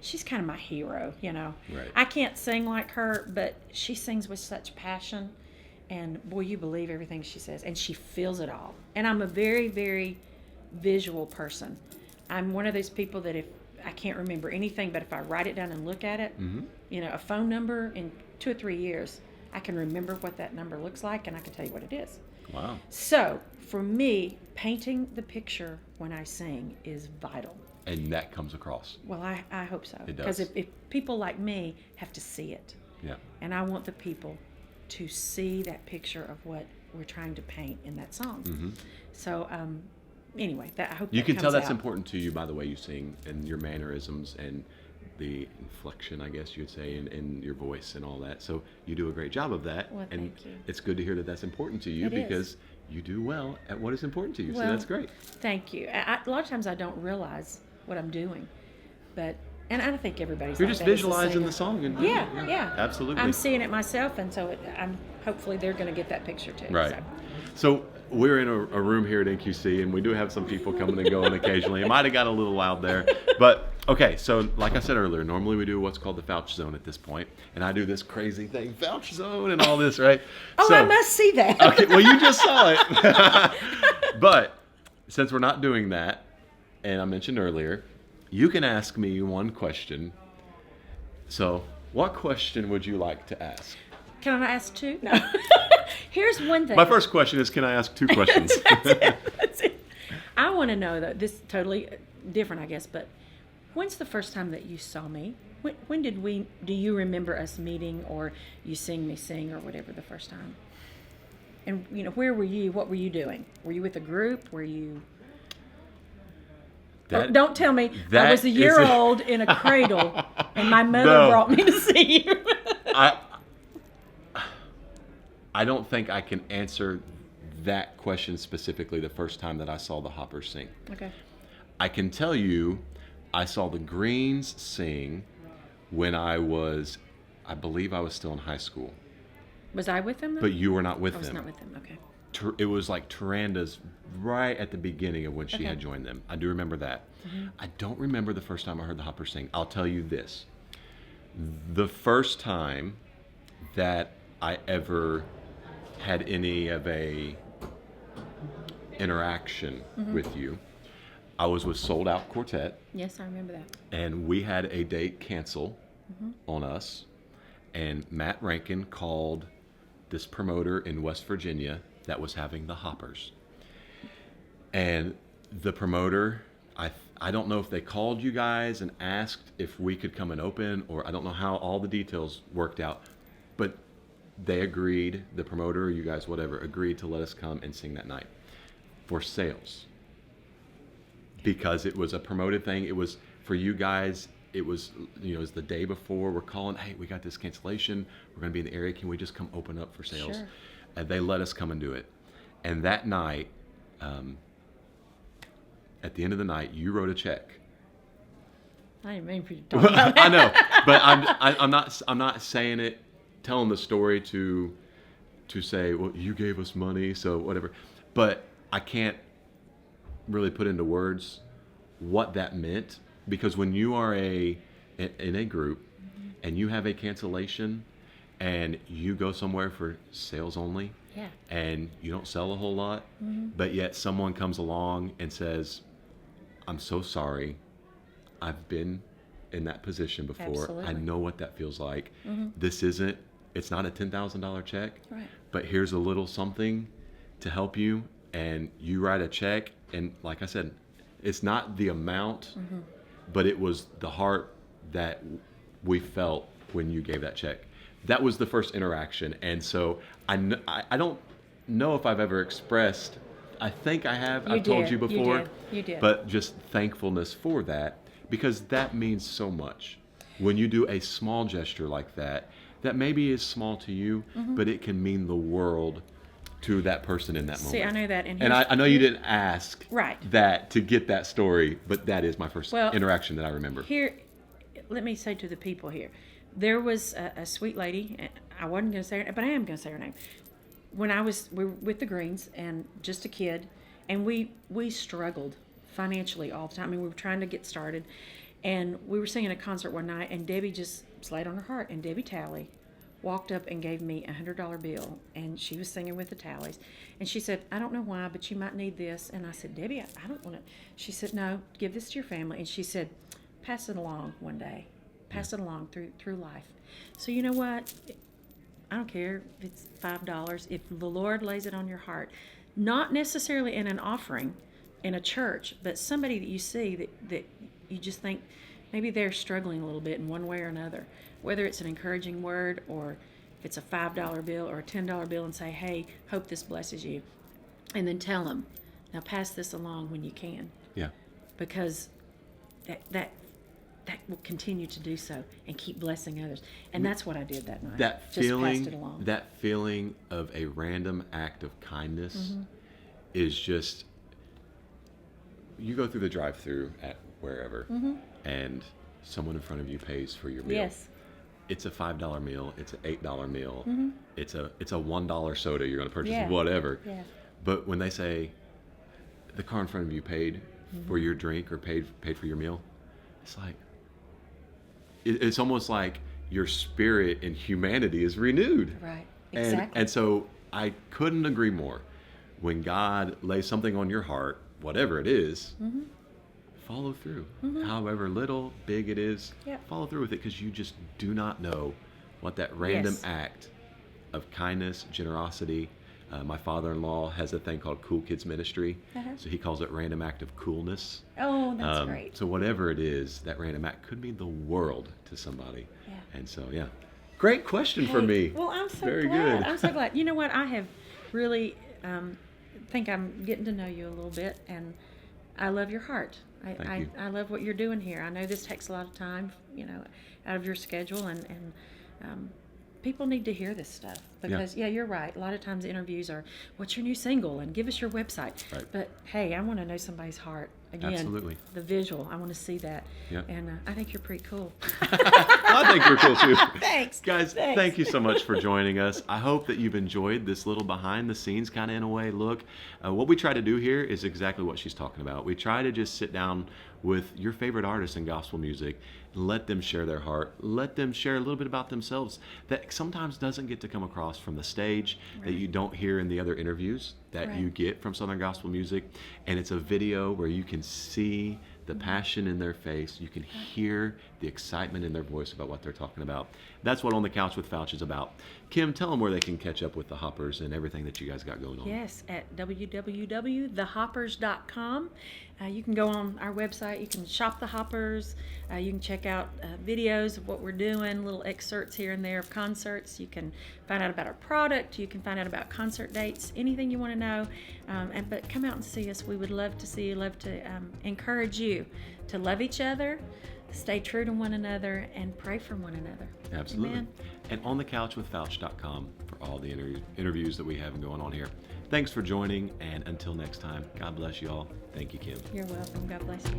Speaker 4: she's kind of my hero,
Speaker 1: Right.
Speaker 4: I can't sing like her, but she sings with such passion, and boy, you believe everything she says, and she feels it all. And I'm a very, very visual person. I'm one of those people that if I can't remember anything, but if I write it down and look at it, a phone number in 2 or 3 years, I can remember what that number looks like, and I can tell you what it is.
Speaker 1: Wow.
Speaker 4: So, for me, painting the picture when I sing is vital.
Speaker 1: And that comes across.
Speaker 4: Well, I hope so.
Speaker 1: It does.
Speaker 4: Because if people like me have to see it.
Speaker 1: Yeah.
Speaker 4: And I want the people to see that picture of what we're trying to paint in that song.
Speaker 1: Mm-hmm.
Speaker 4: So, anyway, I hope
Speaker 1: You
Speaker 4: that
Speaker 1: can
Speaker 4: comes
Speaker 1: tell that's
Speaker 4: out.
Speaker 1: important to you by the way you sing and your mannerisms and the inflection, I guess you'd say, in your voice and all that. So you do a great job of that.
Speaker 4: Well,
Speaker 1: and
Speaker 4: thank you.
Speaker 1: It's good to hear that that's important to you
Speaker 4: It is.
Speaker 1: because you do well at what is important to you.
Speaker 4: Well,
Speaker 1: so that's great.
Speaker 4: Thank you. A lot of times I don't realize what I'm doing, and I think everybody's
Speaker 1: You're
Speaker 4: like
Speaker 1: just
Speaker 4: that as a
Speaker 1: visualizing
Speaker 4: singer.
Speaker 1: the song. And
Speaker 4: Yeah.
Speaker 1: Absolutely.
Speaker 4: I'm seeing it myself, and so hopefully they're going to get that picture too.
Speaker 1: Right. So we're in a room here at NQC, and we do have some people coming and going occasionally. It might have got a little loud there. But, okay, so like I said earlier, normally we do what's called the Fouch Zone at this point, and I do this crazy thing, Fouch Zone and all this, right?
Speaker 4: Oh,
Speaker 1: so,
Speaker 4: I must see that.
Speaker 1: Okay, well, you just saw it. But since we're not doing that, and I mentioned earlier, you can ask me one question. So what question would you like to ask?
Speaker 4: Can I ask two? No. Here's one thing.
Speaker 1: My first question is, can I ask 2 questions?
Speaker 4: That's it. I want to know, though, this is totally different, I guess, but when's the first time that you saw me? When do you remember us meeting, or you seeing me sing, or whatever the first time? And, where were you? What were you doing? Were you with a group? Were you... don't tell me I was a year old in a cradle, and my mother brought me to see you.
Speaker 1: I don't think I can answer that question specifically the first time that I saw the Hoppers sing.
Speaker 4: Okay.
Speaker 1: I can tell you I saw the Greens sing when I believe I was still in high school.
Speaker 4: Was I with them, though?
Speaker 1: But you were not with
Speaker 4: I was
Speaker 1: them.
Speaker 4: not with them, okay.
Speaker 1: It was like Taranda's right at the beginning of when she
Speaker 4: Okay.
Speaker 1: had joined them. I do remember that. I don't remember the first time I heard the Hoppers sing. I'll tell you this. The first time that I ever had any of a interaction with you, I was with Sold Out Quartet,
Speaker 4: Yes, I remember that.
Speaker 1: and we had a date cancel on us, and Matt Rankin called this promoter in West Virginia that was having the Hoppers. And the promoter, I don't know if they called you guys and asked if we could come and open, or I don't know how all the details worked out, but they agreed, the promoter, you guys, whatever, agreed to let us come and sing that night for sales. Because it was a promoted thing. It was for you guys. It was, it was the day before. We're calling, hey, we got this cancellation. We're going to be in the area. Can we just come open up for sales?
Speaker 4: Sure.
Speaker 1: And they let us come and do it. And that night, at the end of the night, you wrote a check.
Speaker 4: I didn't mean for you to talk about
Speaker 1: I know, but I'm not saying it, telling the story to say, well, you gave us money, so whatever. But I can't really put into words what that meant, because when you are in a group and you have a cancellation and you go somewhere for sales only,
Speaker 4: Yeah.
Speaker 1: and you don't sell a whole lot, but yet someone comes along and says, I'm so sorry, I've been in that position before.
Speaker 4: Absolutely.
Speaker 1: I know what that feels like. It's not a $10,000 check,
Speaker 4: Right.
Speaker 1: but here's a little something to help you, and you write a check, and like I said, it's not the amount, but it was the heart that we felt when you gave that check. That was the first interaction, and so I don't know if I've ever expressed, I think I have, I've told you before,
Speaker 4: You did.
Speaker 1: but just thankfulness for that, because that means so much. When you do a small gesture like that maybe is small to you, but it can mean the world to that person in that moment.
Speaker 4: See, I know that.
Speaker 1: And I know you didn't ask
Speaker 4: Right.
Speaker 1: that to get that story, but that is my first
Speaker 4: Well,
Speaker 1: interaction that I remember.
Speaker 4: Here, let me say to the people here, there was a sweet lady, and I wasn't going to say her, but I am going to say her name. When we were with the Greens and just a kid, and we struggled financially all the time. I mean, we were trying to get started, and we were singing a concert one night, and Debbie just laid on her heart, and Debbie Talley walked up and gave me a $100 bill, and she was singing with the Tallies, and she said, I don't know why, but you might need this. And I said, Debbie, I don't want it. She said, no, give this to your family. And she said, pass it along one day. Pass it along through life. So you know what? I don't care if it's $5. If the Lord lays it on your heart, not necessarily in an offering in a church, but somebody that you see that you just think maybe they're struggling a little bit in one way or another, whether it's an encouraging word or if it's a $5 bill or a $10 bill, and say, hey, hope this blesses you. And then tell them, now pass this along when you can.
Speaker 1: Yeah.
Speaker 4: Because that will continue to do so and keep blessing others. And that's what I did that night.
Speaker 1: That
Speaker 4: Just
Speaker 1: feeling,
Speaker 4: passed it along.
Speaker 1: that feeling of a random act of kindness is just, you go through the drive-through at wherever, and someone in front of you pays for your meal.
Speaker 4: Yes.
Speaker 1: It's a $5 meal. It's an $8 meal. It's a $1 soda you're going to purchase,
Speaker 4: Yeah.
Speaker 1: whatever.
Speaker 4: Yeah.
Speaker 1: But when they say the car in front of you paid for your drink or paid for your meal, it's like, it's almost like your spirit and humanity is renewed.
Speaker 4: Right. Exactly.
Speaker 1: And so I couldn't agree more. When God lays something on your heart, whatever it is, follow through. However little, big it is,
Speaker 4: Yep.
Speaker 1: follow through with it, because you just do not know what that random
Speaker 4: Yes.
Speaker 1: act of kindness, generosity. My father-in-law has a thing called Cool Kids Ministry, so he calls it random act of coolness.
Speaker 4: Oh, that's great.
Speaker 1: So whatever it is, that random act could mean the world to somebody.
Speaker 4: Yeah.
Speaker 1: And so, yeah. Great question for
Speaker 4: Hey,
Speaker 1: me.
Speaker 4: Well, I'm so
Speaker 1: Very
Speaker 4: glad.
Speaker 1: good.
Speaker 4: I'm so glad. You know what? I have really think I'm getting to know you a little bit, and I love your heart.
Speaker 1: Thank you.
Speaker 4: I love what you're doing here. I know this takes a lot of time, out of your schedule, and people need to hear this stuff because you're right. A lot of times interviews are, what's your new single, and give us your website.
Speaker 1: Right.
Speaker 4: But hey, I want to know somebody's heart. Again,
Speaker 1: Absolutely.
Speaker 4: the visual. I want to see that.
Speaker 1: Yep.
Speaker 4: And I think you're pretty cool.
Speaker 1: I think you're cool too.
Speaker 4: Thanks.
Speaker 1: Guys,
Speaker 4: Thanks.
Speaker 1: thank you so much for joining us. I hope that you've enjoyed this little behind the scenes kind of, in a way, look. What we try to do here is exactly what she's talking about. We try to just sit down with your favorite artists in gospel music, let them share their heart, let them share a little bit about themselves that sometimes doesn't get to come across from the stage, that you don't hear in the other interviews that
Speaker 4: Right.
Speaker 1: you get from Southern Gospel Music. And it's a video where you can see the passion in their face. You can hear the excitement in their voice about what they're talking about. That's what On the Couch with Fouch is about. Kim, tell them where they can catch up with the Hoppers and everything that you guys got going on.
Speaker 4: Yes, at www.thehoppers.com. You can go on our website. You can shop the Hoppers. You can check out videos of what we're doing, little excerpts here and there of concerts. You can find out about our product. You can find out about concert dates, anything you want to know. But come out and see us. We would love to see you, love to encourage you to love each other, stay true to one another, and pray for one another.
Speaker 1: Absolutely.
Speaker 4: Amen.
Speaker 1: And onthecouchwithfouch.com for all the interviews that we have going on here. Thanks for joining, and until next time, God bless you all. Thank you, Kim.
Speaker 4: You're welcome. God bless you.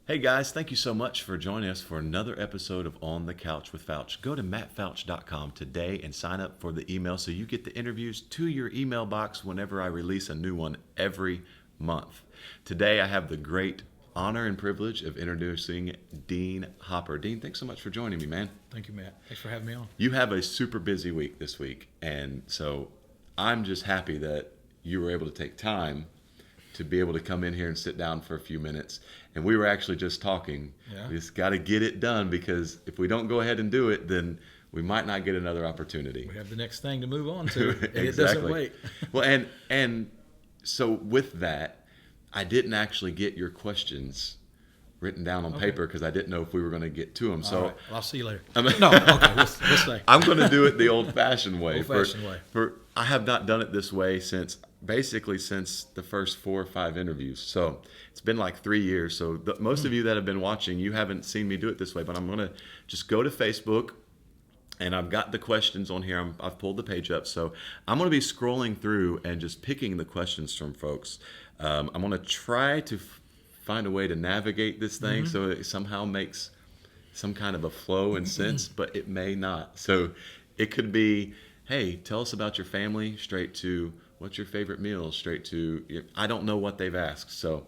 Speaker 1: Hey guys, thank you so much for joining us for another episode of On the Couch with Fouch. Go to mattfouch.com today and sign up for the email so you get the interviews to your email box whenever I release a new one every month. Today I have the great honor and privilege of introducing Dean Hopper. Dean, thanks so much for joining me, man.
Speaker 5: Thank you, Matt. Thanks for having me on.
Speaker 1: You have a super busy week this week, and so I'm just happy that you were able to take time to be able to come in here and sit down for a few minutes. And we were actually just talking.
Speaker 5: Yeah.
Speaker 1: We just got to get it done, because if we don't go ahead and do it, then we might not get another opportunity.
Speaker 5: We have the next thing to move on to. And
Speaker 1: Exactly.
Speaker 5: It doesn't wait.
Speaker 1: Well, and so with that, I didn't actually get your questions written down on paper because I didn't know if we were going to get to them.
Speaker 5: All
Speaker 1: So
Speaker 5: right. Well, I'll see you later.
Speaker 1: I mean-
Speaker 5: No, okay, we'll stay.
Speaker 1: I'm going to do it the old-fashioned way.
Speaker 5: Old-fashioned way.
Speaker 1: I have not done it this way since the first 4 or 5 interviews. So it's been like 3 years. So most of you that have been watching, you haven't seen me do it this way. But I'm going to just go to Facebook, and I've got the questions on here. I've pulled the page up. So I'm going to be scrolling through and just picking the questions from folks. I'm going to try to find a way to navigate this thing so it somehow makes some kind of a flow and sense, but it may not. So it could be, hey, tell us about your family, straight to what's your favorite meal, straight to, I don't know what they've asked. So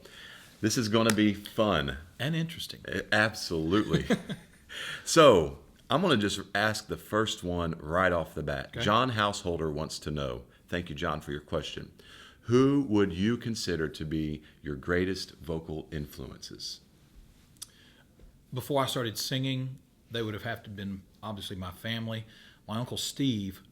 Speaker 1: this is going to be fun.
Speaker 5: And interesting.
Speaker 1: Absolutely. So I'm going to just ask the first one right off the bat.
Speaker 5: Okay.
Speaker 1: John Householder wants to know, thank you, John, for your question. Who would you consider to be your greatest vocal influences?
Speaker 5: Before I started singing, they would have to been obviously my family. My Uncle Steve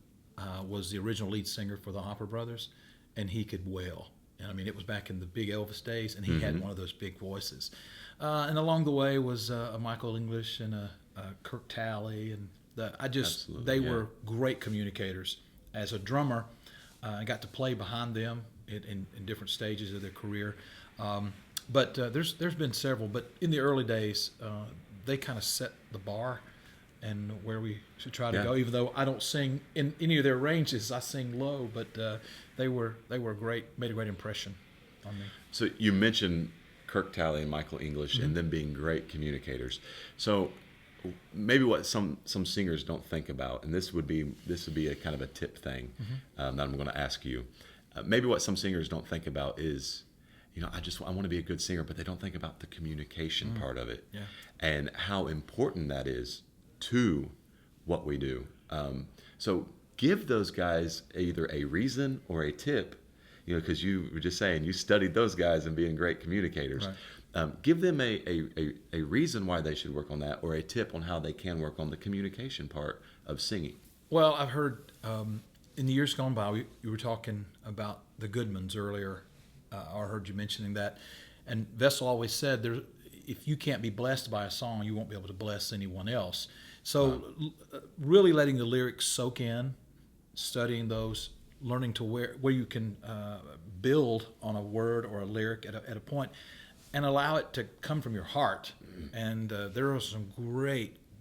Speaker 5: was the original lead singer for the Hopper Brothers, and he could wail. And I mean, it was back in the big Elvis days, and he had one of those big voices. And along the way was a Michael English and a Kirk Talley, and they were great communicators. As a drummer, I got to play behind them in different stages of their career. But there's been several. But in the early days, they kind of set the bar and where we should try to go. Even though I don't sing in any of their ranges, I sing low. But they were great, made a great impression on me.
Speaker 1: So you mentioned Kirk Talley and Michael English and them being great communicators. So maybe what some singers don't think about, and this would be a kind of a tip thing that I'm going to ask you. Maybe what some singers don't think about is, I want to be a good singer, but they don't think about the communication part of it, and how important that is to what we do. So give those guys either a reason or a tip, because you were just saying you studied those guys and being great communicators. Right. Give them a reason why they should work on that, or a tip on how they can work on the communication part of singing.
Speaker 5: Well, I've heard in the years gone by, you were talking about the Goodmans earlier, or I heard you mentioning that. And Vessel always said, if you can't be blessed by a song, you won't be able to bless anyone else. So really letting the lyrics soak in, studying those, learning to where you can build on a word or a lyric at a point, and allow it to come from your heart. And there are some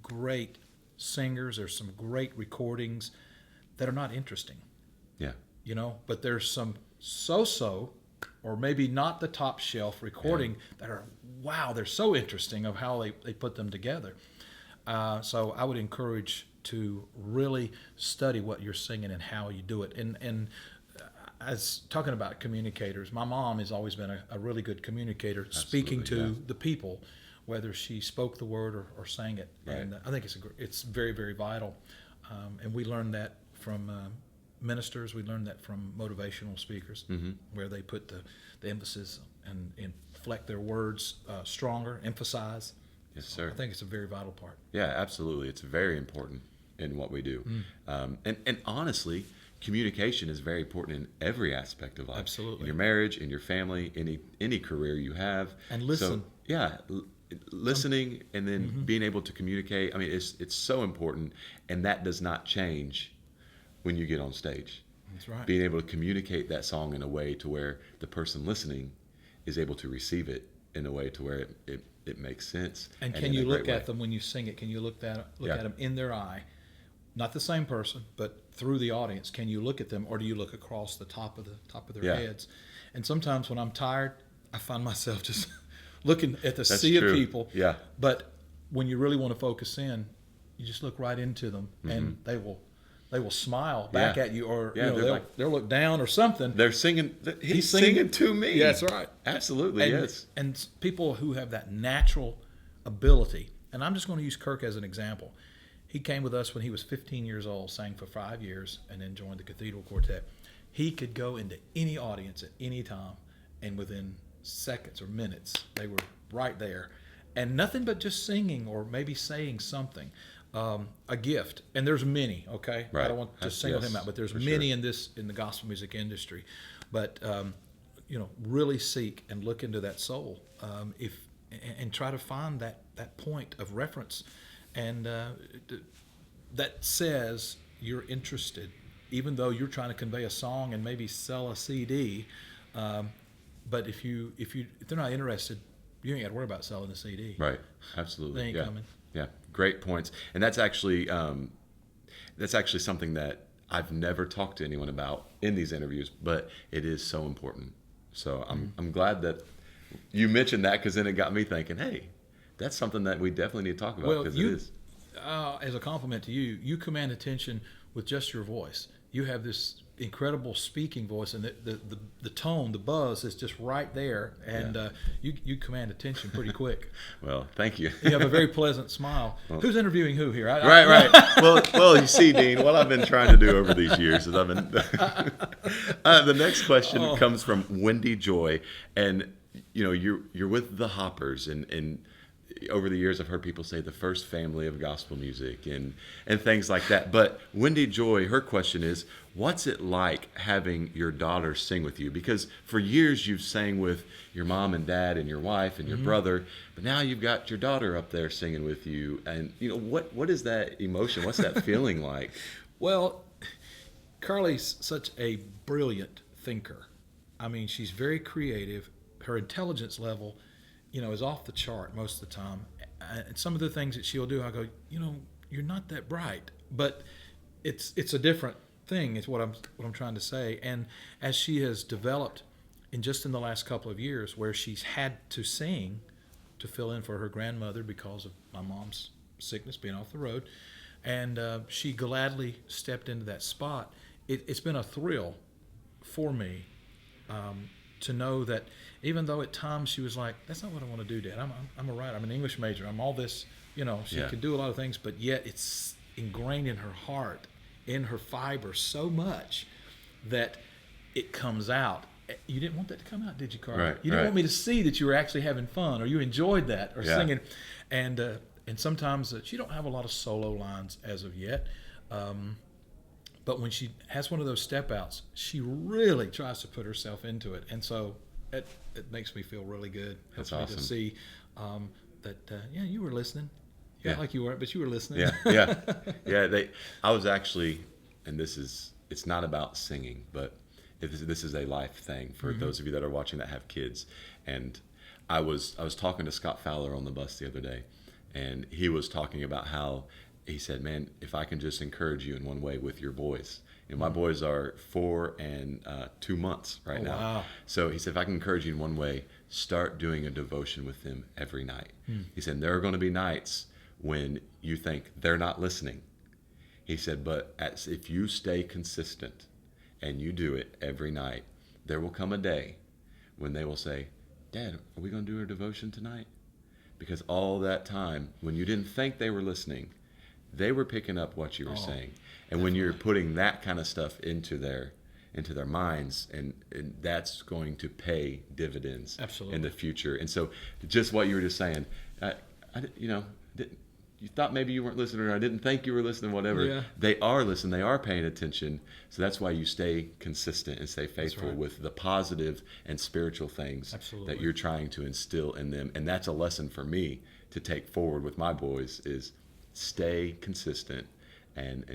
Speaker 5: great singers. There's some great recordings that are not interesting.
Speaker 1: Yeah.
Speaker 5: But there's some so-so, or maybe not the top shelf recording that are, wow, they're so interesting of how they put them together. So I would encourage to really study what you're singing and how you do it. And as talking about communicators, my mom has always been a really good communicator, speaking to the people, whether she spoke the word or sang it.
Speaker 1: Right.
Speaker 5: And I think it's very, very vital. And we learned that from ministers. We learned that from motivational speakers, where they put the emphasis and inflect their words stronger, emphasize.
Speaker 1: Yes, sir.
Speaker 5: I think it's a very vital part.
Speaker 1: Yeah, absolutely. It's very important in what we do. And honestly, communication is very important in every aspect of life.
Speaker 5: Absolutely.
Speaker 1: In your marriage, in your family, any career you have.
Speaker 5: And listen.
Speaker 1: So, yeah, listening and then being able to communicate. I mean, it's so important, and that does not change when you get on stage.
Speaker 5: That's right.
Speaker 1: Being able to communicate that song in a way to where the person listening is able to receive it in a way to where it makes sense.
Speaker 5: And can
Speaker 1: in
Speaker 5: you
Speaker 1: a great
Speaker 5: look
Speaker 1: way.
Speaker 5: at them when you sing it? Can you look at
Speaker 1: Yeah.
Speaker 5: them in their eye? Not the same person, but through the audience. Can you look at them, or do you look across the top of their
Speaker 1: Yeah.
Speaker 5: heads? And sometimes when I'm tired, I find myself just looking at the
Speaker 1: That's
Speaker 5: sea
Speaker 1: true.
Speaker 5: of people.
Speaker 1: Yeah.
Speaker 5: But when you really want to focus in, you just look right into them, and they will smile back
Speaker 1: Yeah.
Speaker 5: at you, or
Speaker 1: Yeah, they're
Speaker 5: they'll look down or something.
Speaker 1: They're singing. He's
Speaker 5: singing-
Speaker 1: singing to me.
Speaker 5: Yeah, that's right.
Speaker 1: Absolutely,
Speaker 5: and,
Speaker 1: yes.
Speaker 5: And people who have that natural ability, and I'm just going to use Kirk as an example. He came with us when he was 15 years old, sang for 5 years, and then joined the Cathedral Quartet. He could go into any audience at any time, and within seconds or minutes, they were right there. And nothing but just singing or maybe saying something. A gift. And there's many, okay?
Speaker 1: Right.
Speaker 5: I don't want to single him out, but there's
Speaker 1: for
Speaker 5: many
Speaker 1: sure.
Speaker 5: in the gospel music industry. But really seek and look into that soul, and try to find that point of reference, and that says you're interested, even though you're trying to convey a song and maybe sell a CD. But if they're not interested, you ain't got to worry about selling the CD.
Speaker 1: Right. Absolutely.
Speaker 5: They ain't
Speaker 1: yeah.
Speaker 5: coming.
Speaker 1: Yeah. Great points. And that's actually something that I've never talked to anyone about in these interviews, but it is so important. So I'm glad that you mentioned that, because then it got me thinking, hey, that's something that we definitely need to talk about, because it is.
Speaker 5: As a compliment to you, you command attention with just your voice. You have this incredible speaking voice, and the tone, the buzz is just right there, and you command attention pretty quick.
Speaker 1: Well, thank you.
Speaker 5: You have a very pleasant smile. Who's interviewing who here?
Speaker 1: Right. Well, you see, Dean, what I've been trying to do over these years is I've been. The next question comes from Wendy Joy, and you're with the Hoppers, and over the years I've heard people say the first family of gospel music and things like that. But Wendy Joy, her question is, what's it like having your daughter sing with you? Because for years you've sang with your mom and dad and your wife and your brother, but now you've got your daughter up there singing with you. And what is that emotion? What's that feeling like?
Speaker 5: Well, Carly's such a brilliant thinker. I mean, she's very creative. Her intelligence level, is off the chart most of the time. And some of the things that she'll do, I go, you're not that bright. But it's a different thing. It's what I'm trying to say. And as she has developed in the last couple of years, where she's had to sing to fill in for her grandmother because of my mom's sickness, being off the road, and she gladly stepped into that spot. It's been a thrill for me to know that, even though at times she was like, that's not what I want to do, Dad. I'm a writer. I'm an English major. I'm all this, she could do a lot of things, but yet it's ingrained in her heart, in her fiber so much that it comes out. You didn't want that to come out, did you, Carl?
Speaker 1: Right,
Speaker 5: you didn't want me to see that you were actually having fun, or you enjoyed that, or singing. And sometimes she don't have a lot of solo lines as of yet. But when she has one of those step outs, she really tries to put herself into it. And so it makes me feel really good.
Speaker 1: That's
Speaker 5: Helps me
Speaker 1: awesome.
Speaker 5: to see that, you were listening. You act like you weren't, but you were listening.
Speaker 1: Yeah. I was actually, and it's not about singing, but this is a life thing for those of you that are watching that have kids. And I was talking to Scott Fowler on the bus the other day, and he was talking about how, he said, man, if I can just encourage you in one way with your boys. My boys are 4 and 2 months right now.
Speaker 5: Wow.
Speaker 1: So he said, if I can encourage you in one way, start doing a devotion with them every night. He said, there are going to be nights when you think they're not listening. He said, but if you stay consistent and you do it every night, there will come a day when they will say, Dad, are we going to do our devotion tonight? Because all that time, when you didn't think they were listening, they were picking up what you were saying. And when you're putting that kind of stuff into their minds, and that's going to pay dividends in the future. And so just what you were just saying, you thought maybe you weren't listening, or I didn't think you were listening, whatever.
Speaker 5: Yeah.
Speaker 1: They are listening. They are paying attention. So that's why you stay consistent and stay faithful with the positive and spiritual things that you're trying to instill in them. And that's a lesson for me to take forward with my boys is stay consistent and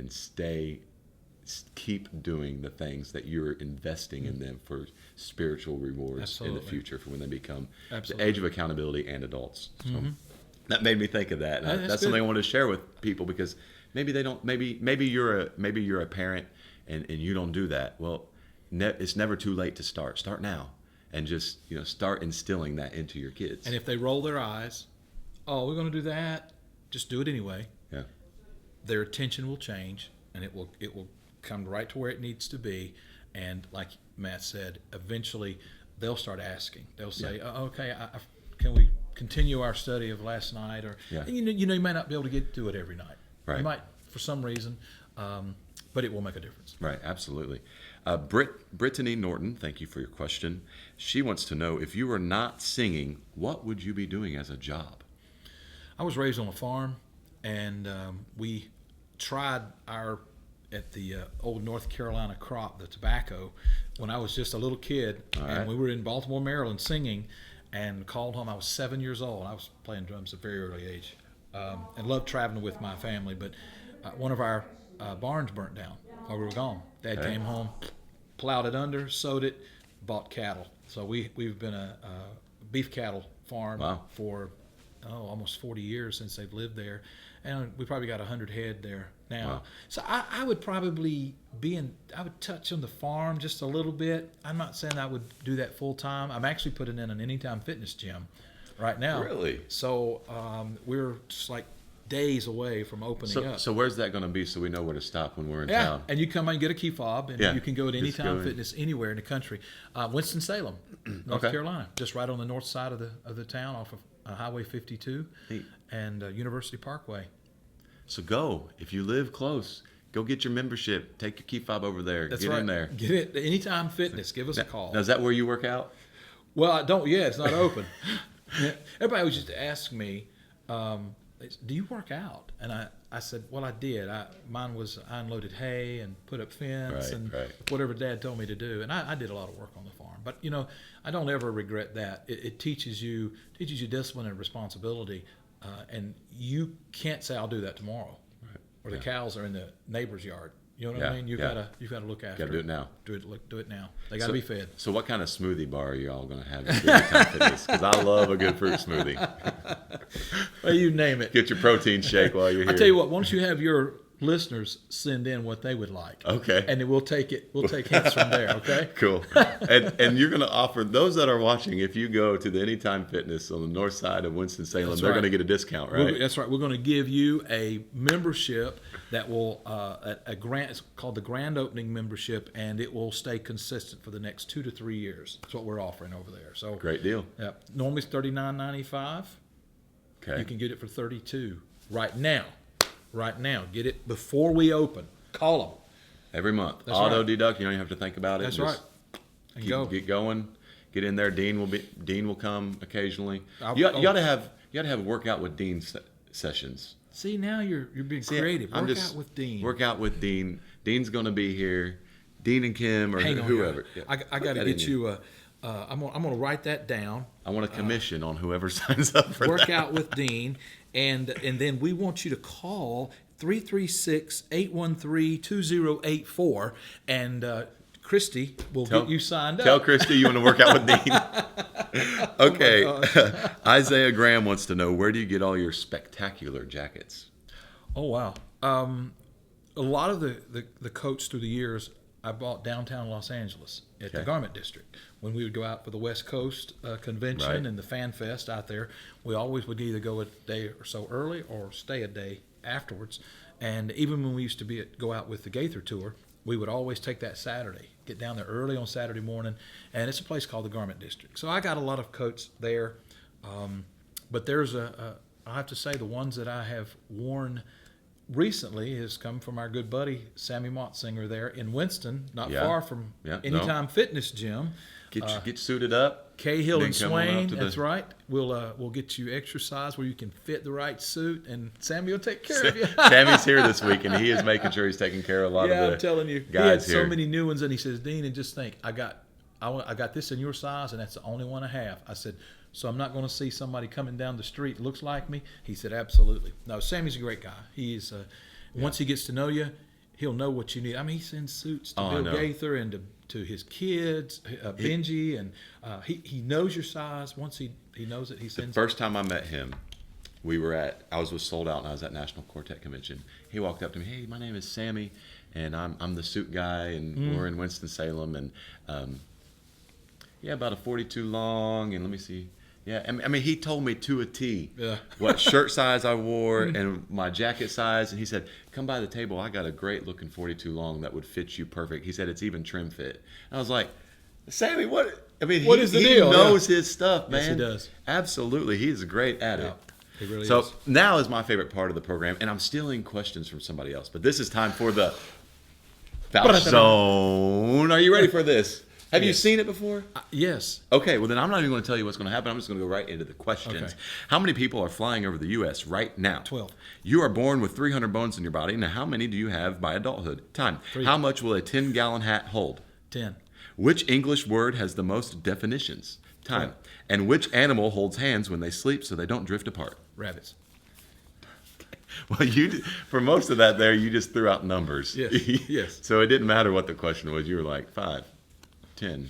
Speaker 1: keep doing the things that you're investing in them for spiritual rewards in the future for when they become the age of accountability and adults. So that made me think of that. That's something I wanted to share with people, because maybe they don't. Maybe you're a parent and you don't do that. Well, it's never too late to start. Start now, and just start instilling that into your kids.
Speaker 5: And if they roll their eyes, oh, we're going to do that, just do it anyway.
Speaker 1: Yeah.
Speaker 5: Their attention will change, and it will come right to where it needs to be. And like Matt said, eventually they'll start asking. They'll say, okay, can we continue our study of last night? Or and you may not be able to get to it every night.
Speaker 1: Right.
Speaker 5: You might for some reason, but it will make a difference.
Speaker 1: Right, absolutely. Brittany Norton, thank you for your question. She wants to know, if you were not singing, what would you be doing as a job?
Speaker 5: I was raised on a farm, and we tried at the old North Carolina crop, the tobacco, when I was just a little kid. And we were in Baltimore, Maryland singing, and called home. I was 7 years old. I was playing drums at a very early age, and loved traveling with my family. But one of our barns burnt down while we were gone. Dad came home, plowed it under, sowed it, bought cattle. So we've been a beef cattle farm for almost 40 years since they've lived there. And we probably got 100 head there now. Wow. So I would probably I would touch on the farm just a little bit. I'm not saying I would do that full time. I'm actually putting in an Anytime Fitness gym right now.
Speaker 1: Really?
Speaker 5: So we're just like days away from opening up.
Speaker 1: So where's that going to be, so we know where to stop when we're in town?
Speaker 5: And you come and get a key fob, and you can go to Anytime Fitness anywhere in the country. Winston-Salem, North Carolina, just right on the north side of the town off of Highway 52 and University Parkway.
Speaker 1: So go. If you live close, go get your membership. Take your key fob over there.
Speaker 5: That's
Speaker 1: get
Speaker 5: right.
Speaker 1: in there.
Speaker 5: Get it. Anytime Fitness. Give us a call.
Speaker 1: Now, is that where you work out?
Speaker 5: Well, I don't yet. It's not open. Everybody always used to ask me, do you work out? And I said, well, I did. Mine was I unloaded hay and put up fence whatever Dad told me to do. And I did a lot of work on the farm. But, I don't ever regret that. It teaches you discipline and responsibility. And you can't say, I'll do that tomorrow. Right. Or the cows are in the neighbor's yard. You know what I mean? You've got to look after it.
Speaker 1: Got to do it now.
Speaker 5: Do it now. They got to be fed.
Speaker 1: So what kind of smoothie bar are y'all going to have at Anytime Fitness? Because I love a good fruit smoothie.
Speaker 5: Well, you name it.
Speaker 1: Get your protein shake while you're here.
Speaker 5: I tell you what, once you have your listeners send in what they would like.
Speaker 1: Okay.
Speaker 5: And then we'll take hints from there, okay?
Speaker 1: Cool. And you're going to offer those that are watching, if you go to the Anytime Fitness on the north side of Winston-Salem, they're going to get a discount, right?
Speaker 5: That's right. We're going to give you a membership that will it's called the Grand Opening Membership, and it will stay consistent for the next 2 to 3 years. That's what we're offering over there. So
Speaker 1: great deal.
Speaker 5: Yeah. Normally it's $39.95.
Speaker 1: Okay.
Speaker 5: You can get it for $32 right now. Right now. Get it before we open. Call them.
Speaker 1: Every month.
Speaker 5: That's
Speaker 1: Auto
Speaker 5: right.
Speaker 1: deduct. You don't even have to think about it.
Speaker 5: That's
Speaker 1: Just
Speaker 5: right. And
Speaker 1: get going. Get in there. Dean will come occasionally. You ought to have a workout with Dean sessions.
Speaker 5: See, now you're being creative. Work
Speaker 1: out with Dean. Dean's going to be here. Dean and Kim or whoever.
Speaker 5: Yeah. I got to get you I'm going to write that down.
Speaker 1: I want a commission on whoever signs up for
Speaker 5: work
Speaker 1: that.
Speaker 5: out with Dean, and then we want you to call 336-813-2084, and Christy will get you signed up.
Speaker 1: Tell Christy you want to work out with Dean. Okay. Isaiah Graham wants to know, where do you get all your spectacular jackets?
Speaker 5: Oh, wow. A lot of the coats through the years I bought downtown Los Angeles at the Garment District. When we would go out for the West Coast convention and the Fan Fest out there, we always would either go a day or so early or stay a day afterwards. And even when we used to go out with the Gaither tour, we would always take that Saturday get down there early on Saturday morning, and it's a place called the Garment District. So I got a lot of coats there, but there's I have to say the ones that I have worn recently has come from our good buddy Sammy Mottsinger there in Winston, not far from Anytime Fitness Gym.
Speaker 1: Get suited up.
Speaker 5: Cahill
Speaker 1: then
Speaker 5: and
Speaker 1: come on
Speaker 5: Swain,
Speaker 1: up to
Speaker 5: that's right. We'll get you exercise where you can fit the right suit, and Sammy will take care of you.
Speaker 1: Sammy's here this week, and he is making sure he's taking care of a lot of the
Speaker 5: I'm telling you, he had
Speaker 1: guys
Speaker 5: so
Speaker 1: here.
Speaker 5: many new ones, and he says, Dean, and just think, I got this in your size, and that's the only one I have. I said, so I'm not going to see somebody coming down the street looks like me? He said, absolutely. No, Sammy's a great guy. He's once he gets to know you, he'll know what you need. I mean, he sends suits to Bill Gaither and to his kids, Benji, and he knows your size. Once he knows it, he sends.
Speaker 1: The first time I met him, I was with Sold Out, and I was at National Quartet Convention. He walked up to me, hey, my name is Sammy, and I'm the suit guy, and we're in Winston-Salem, and about a 42 long, and let me see. Yeah, I mean, he told me to a T what shirt size I wore and my jacket size, and he said, come by the table, I got a great looking 42 long that would fit you perfect. He said, it's even trim fit. And I was like, Sammy, what? I mean,
Speaker 5: What is the deal?
Speaker 1: He knows his stuff, man.
Speaker 5: Yes, he does.
Speaker 1: Absolutely, he's great at it.
Speaker 5: He really
Speaker 1: So
Speaker 5: is.
Speaker 1: now is my favorite part of the program, and I'm stealing questions from somebody else, but this is time for the Fouch Zone. Are you ready for this? Have you seen it before?
Speaker 5: Yes.
Speaker 1: Okay, well then I'm not even going to tell you what's going to happen. I'm just going to go right into the questions.
Speaker 5: Okay.
Speaker 1: How many people are flying over the U.S. right now?
Speaker 5: 12.
Speaker 1: You are born with 300 bones in your body. Now, how many do you have by adulthood? Time.
Speaker 5: 3.
Speaker 1: How much will a 10-gallon hat hold?
Speaker 5: 10.
Speaker 1: Which English word has the most definitions? Time.
Speaker 5: 12.
Speaker 1: And which animal holds hands when they sleep so they don't drift apart?
Speaker 5: Rabbits.
Speaker 1: Well, for most of that there, you just threw out numbers.
Speaker 5: Yes. Yes.
Speaker 1: So it didn't matter what the question was. You were like 5, 10.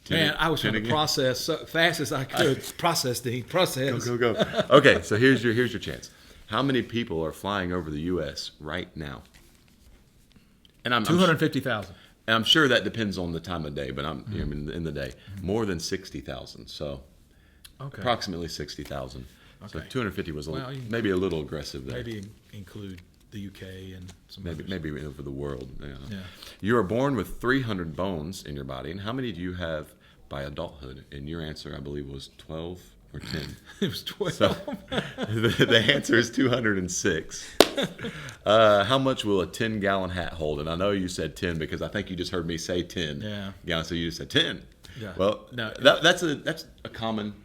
Speaker 5: Man, I was trying to process so fast as I could. Process.
Speaker 1: Go. Okay, so here's your chance. How many people are flying over the U.S. right now? And I'm
Speaker 5: 250,000.
Speaker 1: And I'm sure that depends on the time of day, but in the day, more than 60,000. So approximately 60,000. So 250 was maybe a little aggressive there.
Speaker 5: Maybe include the UK and some
Speaker 1: Maybe over the world.
Speaker 5: Yeah.
Speaker 1: You are born with 300 bones in your body, and how many do you have by adulthood? And your answer, I believe, was 12 or 10.
Speaker 5: It was 12.
Speaker 1: So the answer is 206. How much will a 10-gallon hat hold? And I know you said 10 because I think you just heard me say 10. Yeah. So you just said 10.
Speaker 5: Yeah.
Speaker 1: Well,
Speaker 5: no,
Speaker 1: that's a common.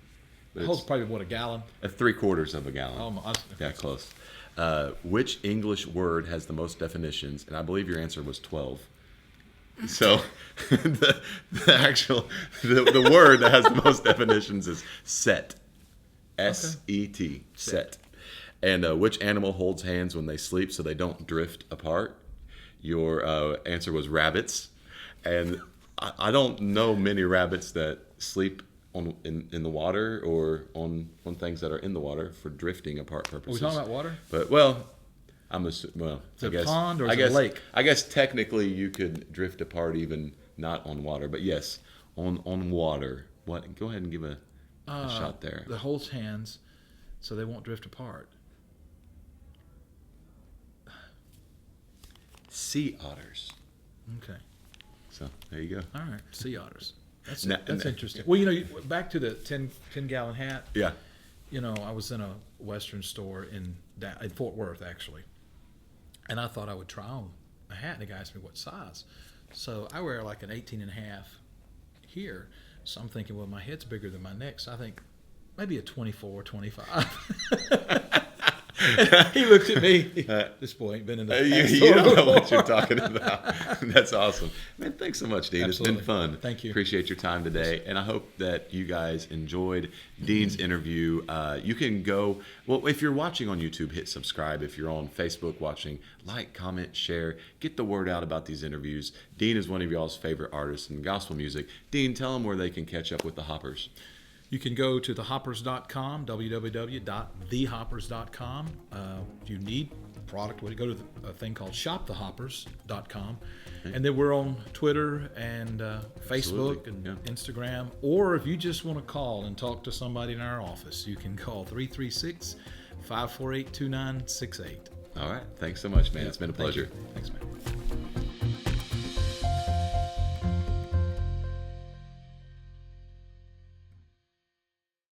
Speaker 5: It holds probably what, a gallon?
Speaker 1: 3/4 of a gallon.
Speaker 5: Oh,
Speaker 1: yeah, close. Which English word has the most definitions? And I believe your answer was 12. So the word that has the most definitions is set. S-E-T. Set. And which animal holds hands when they sleep so they don't drift apart? Your answer was rabbits. And I don't know many rabbits that sleep in the water or on things that are in the water for drifting apart purposes.
Speaker 5: Are we talking about water?
Speaker 1: But I'm assuming.
Speaker 5: Is it a pond or is it a lake?
Speaker 1: I guess technically you could drift apart even not on water, but yes, on water. What? Go ahead and give a shot there.
Speaker 5: That holds hands, so they won't drift apart.
Speaker 1: Sea otters.
Speaker 5: Okay.
Speaker 1: So there you go.
Speaker 5: All right, sea otters. That's
Speaker 1: Now-
Speaker 5: interesting. Well, back to the 10-gallon hat.
Speaker 1: Yeah.
Speaker 5: I was in a Western store in Fort Worth, actually, and I thought I would try on a hat, and the guy asked me what size. So I wear like an 18.5 here, so I'm thinking, well, my head's bigger than my neck, so I think maybe a 24, 25. He looked at me. This boy ain't been in the hat
Speaker 1: You
Speaker 5: store
Speaker 1: don't know what
Speaker 5: before.
Speaker 1: you're talking about. That's awesome. Man, thanks so much, Dean.
Speaker 5: Absolutely.
Speaker 1: It's been fun.
Speaker 5: Thank you.
Speaker 1: Appreciate your time today. And I hope that you guys enjoyed Dean's interview. You can go, if you're watching on YouTube, hit subscribe. If you're on Facebook watching, like, comment, share. Get the word out about these interviews. Dean is one of y'all's favorite artists in gospel music. Dean, tell them where they can catch up with the Hoppers.
Speaker 5: You can go to thehoppers.com, www.thehoppers.com. If you need product, go to a thing called shopthehoppers.com. And then we're on Twitter and Facebook and Instagram. Or if you just want to call and talk to somebody in our office, you can call 336-548-2968.
Speaker 1: All right. Thanks so much, man. It's been a pleasure.
Speaker 5: Thanks, man.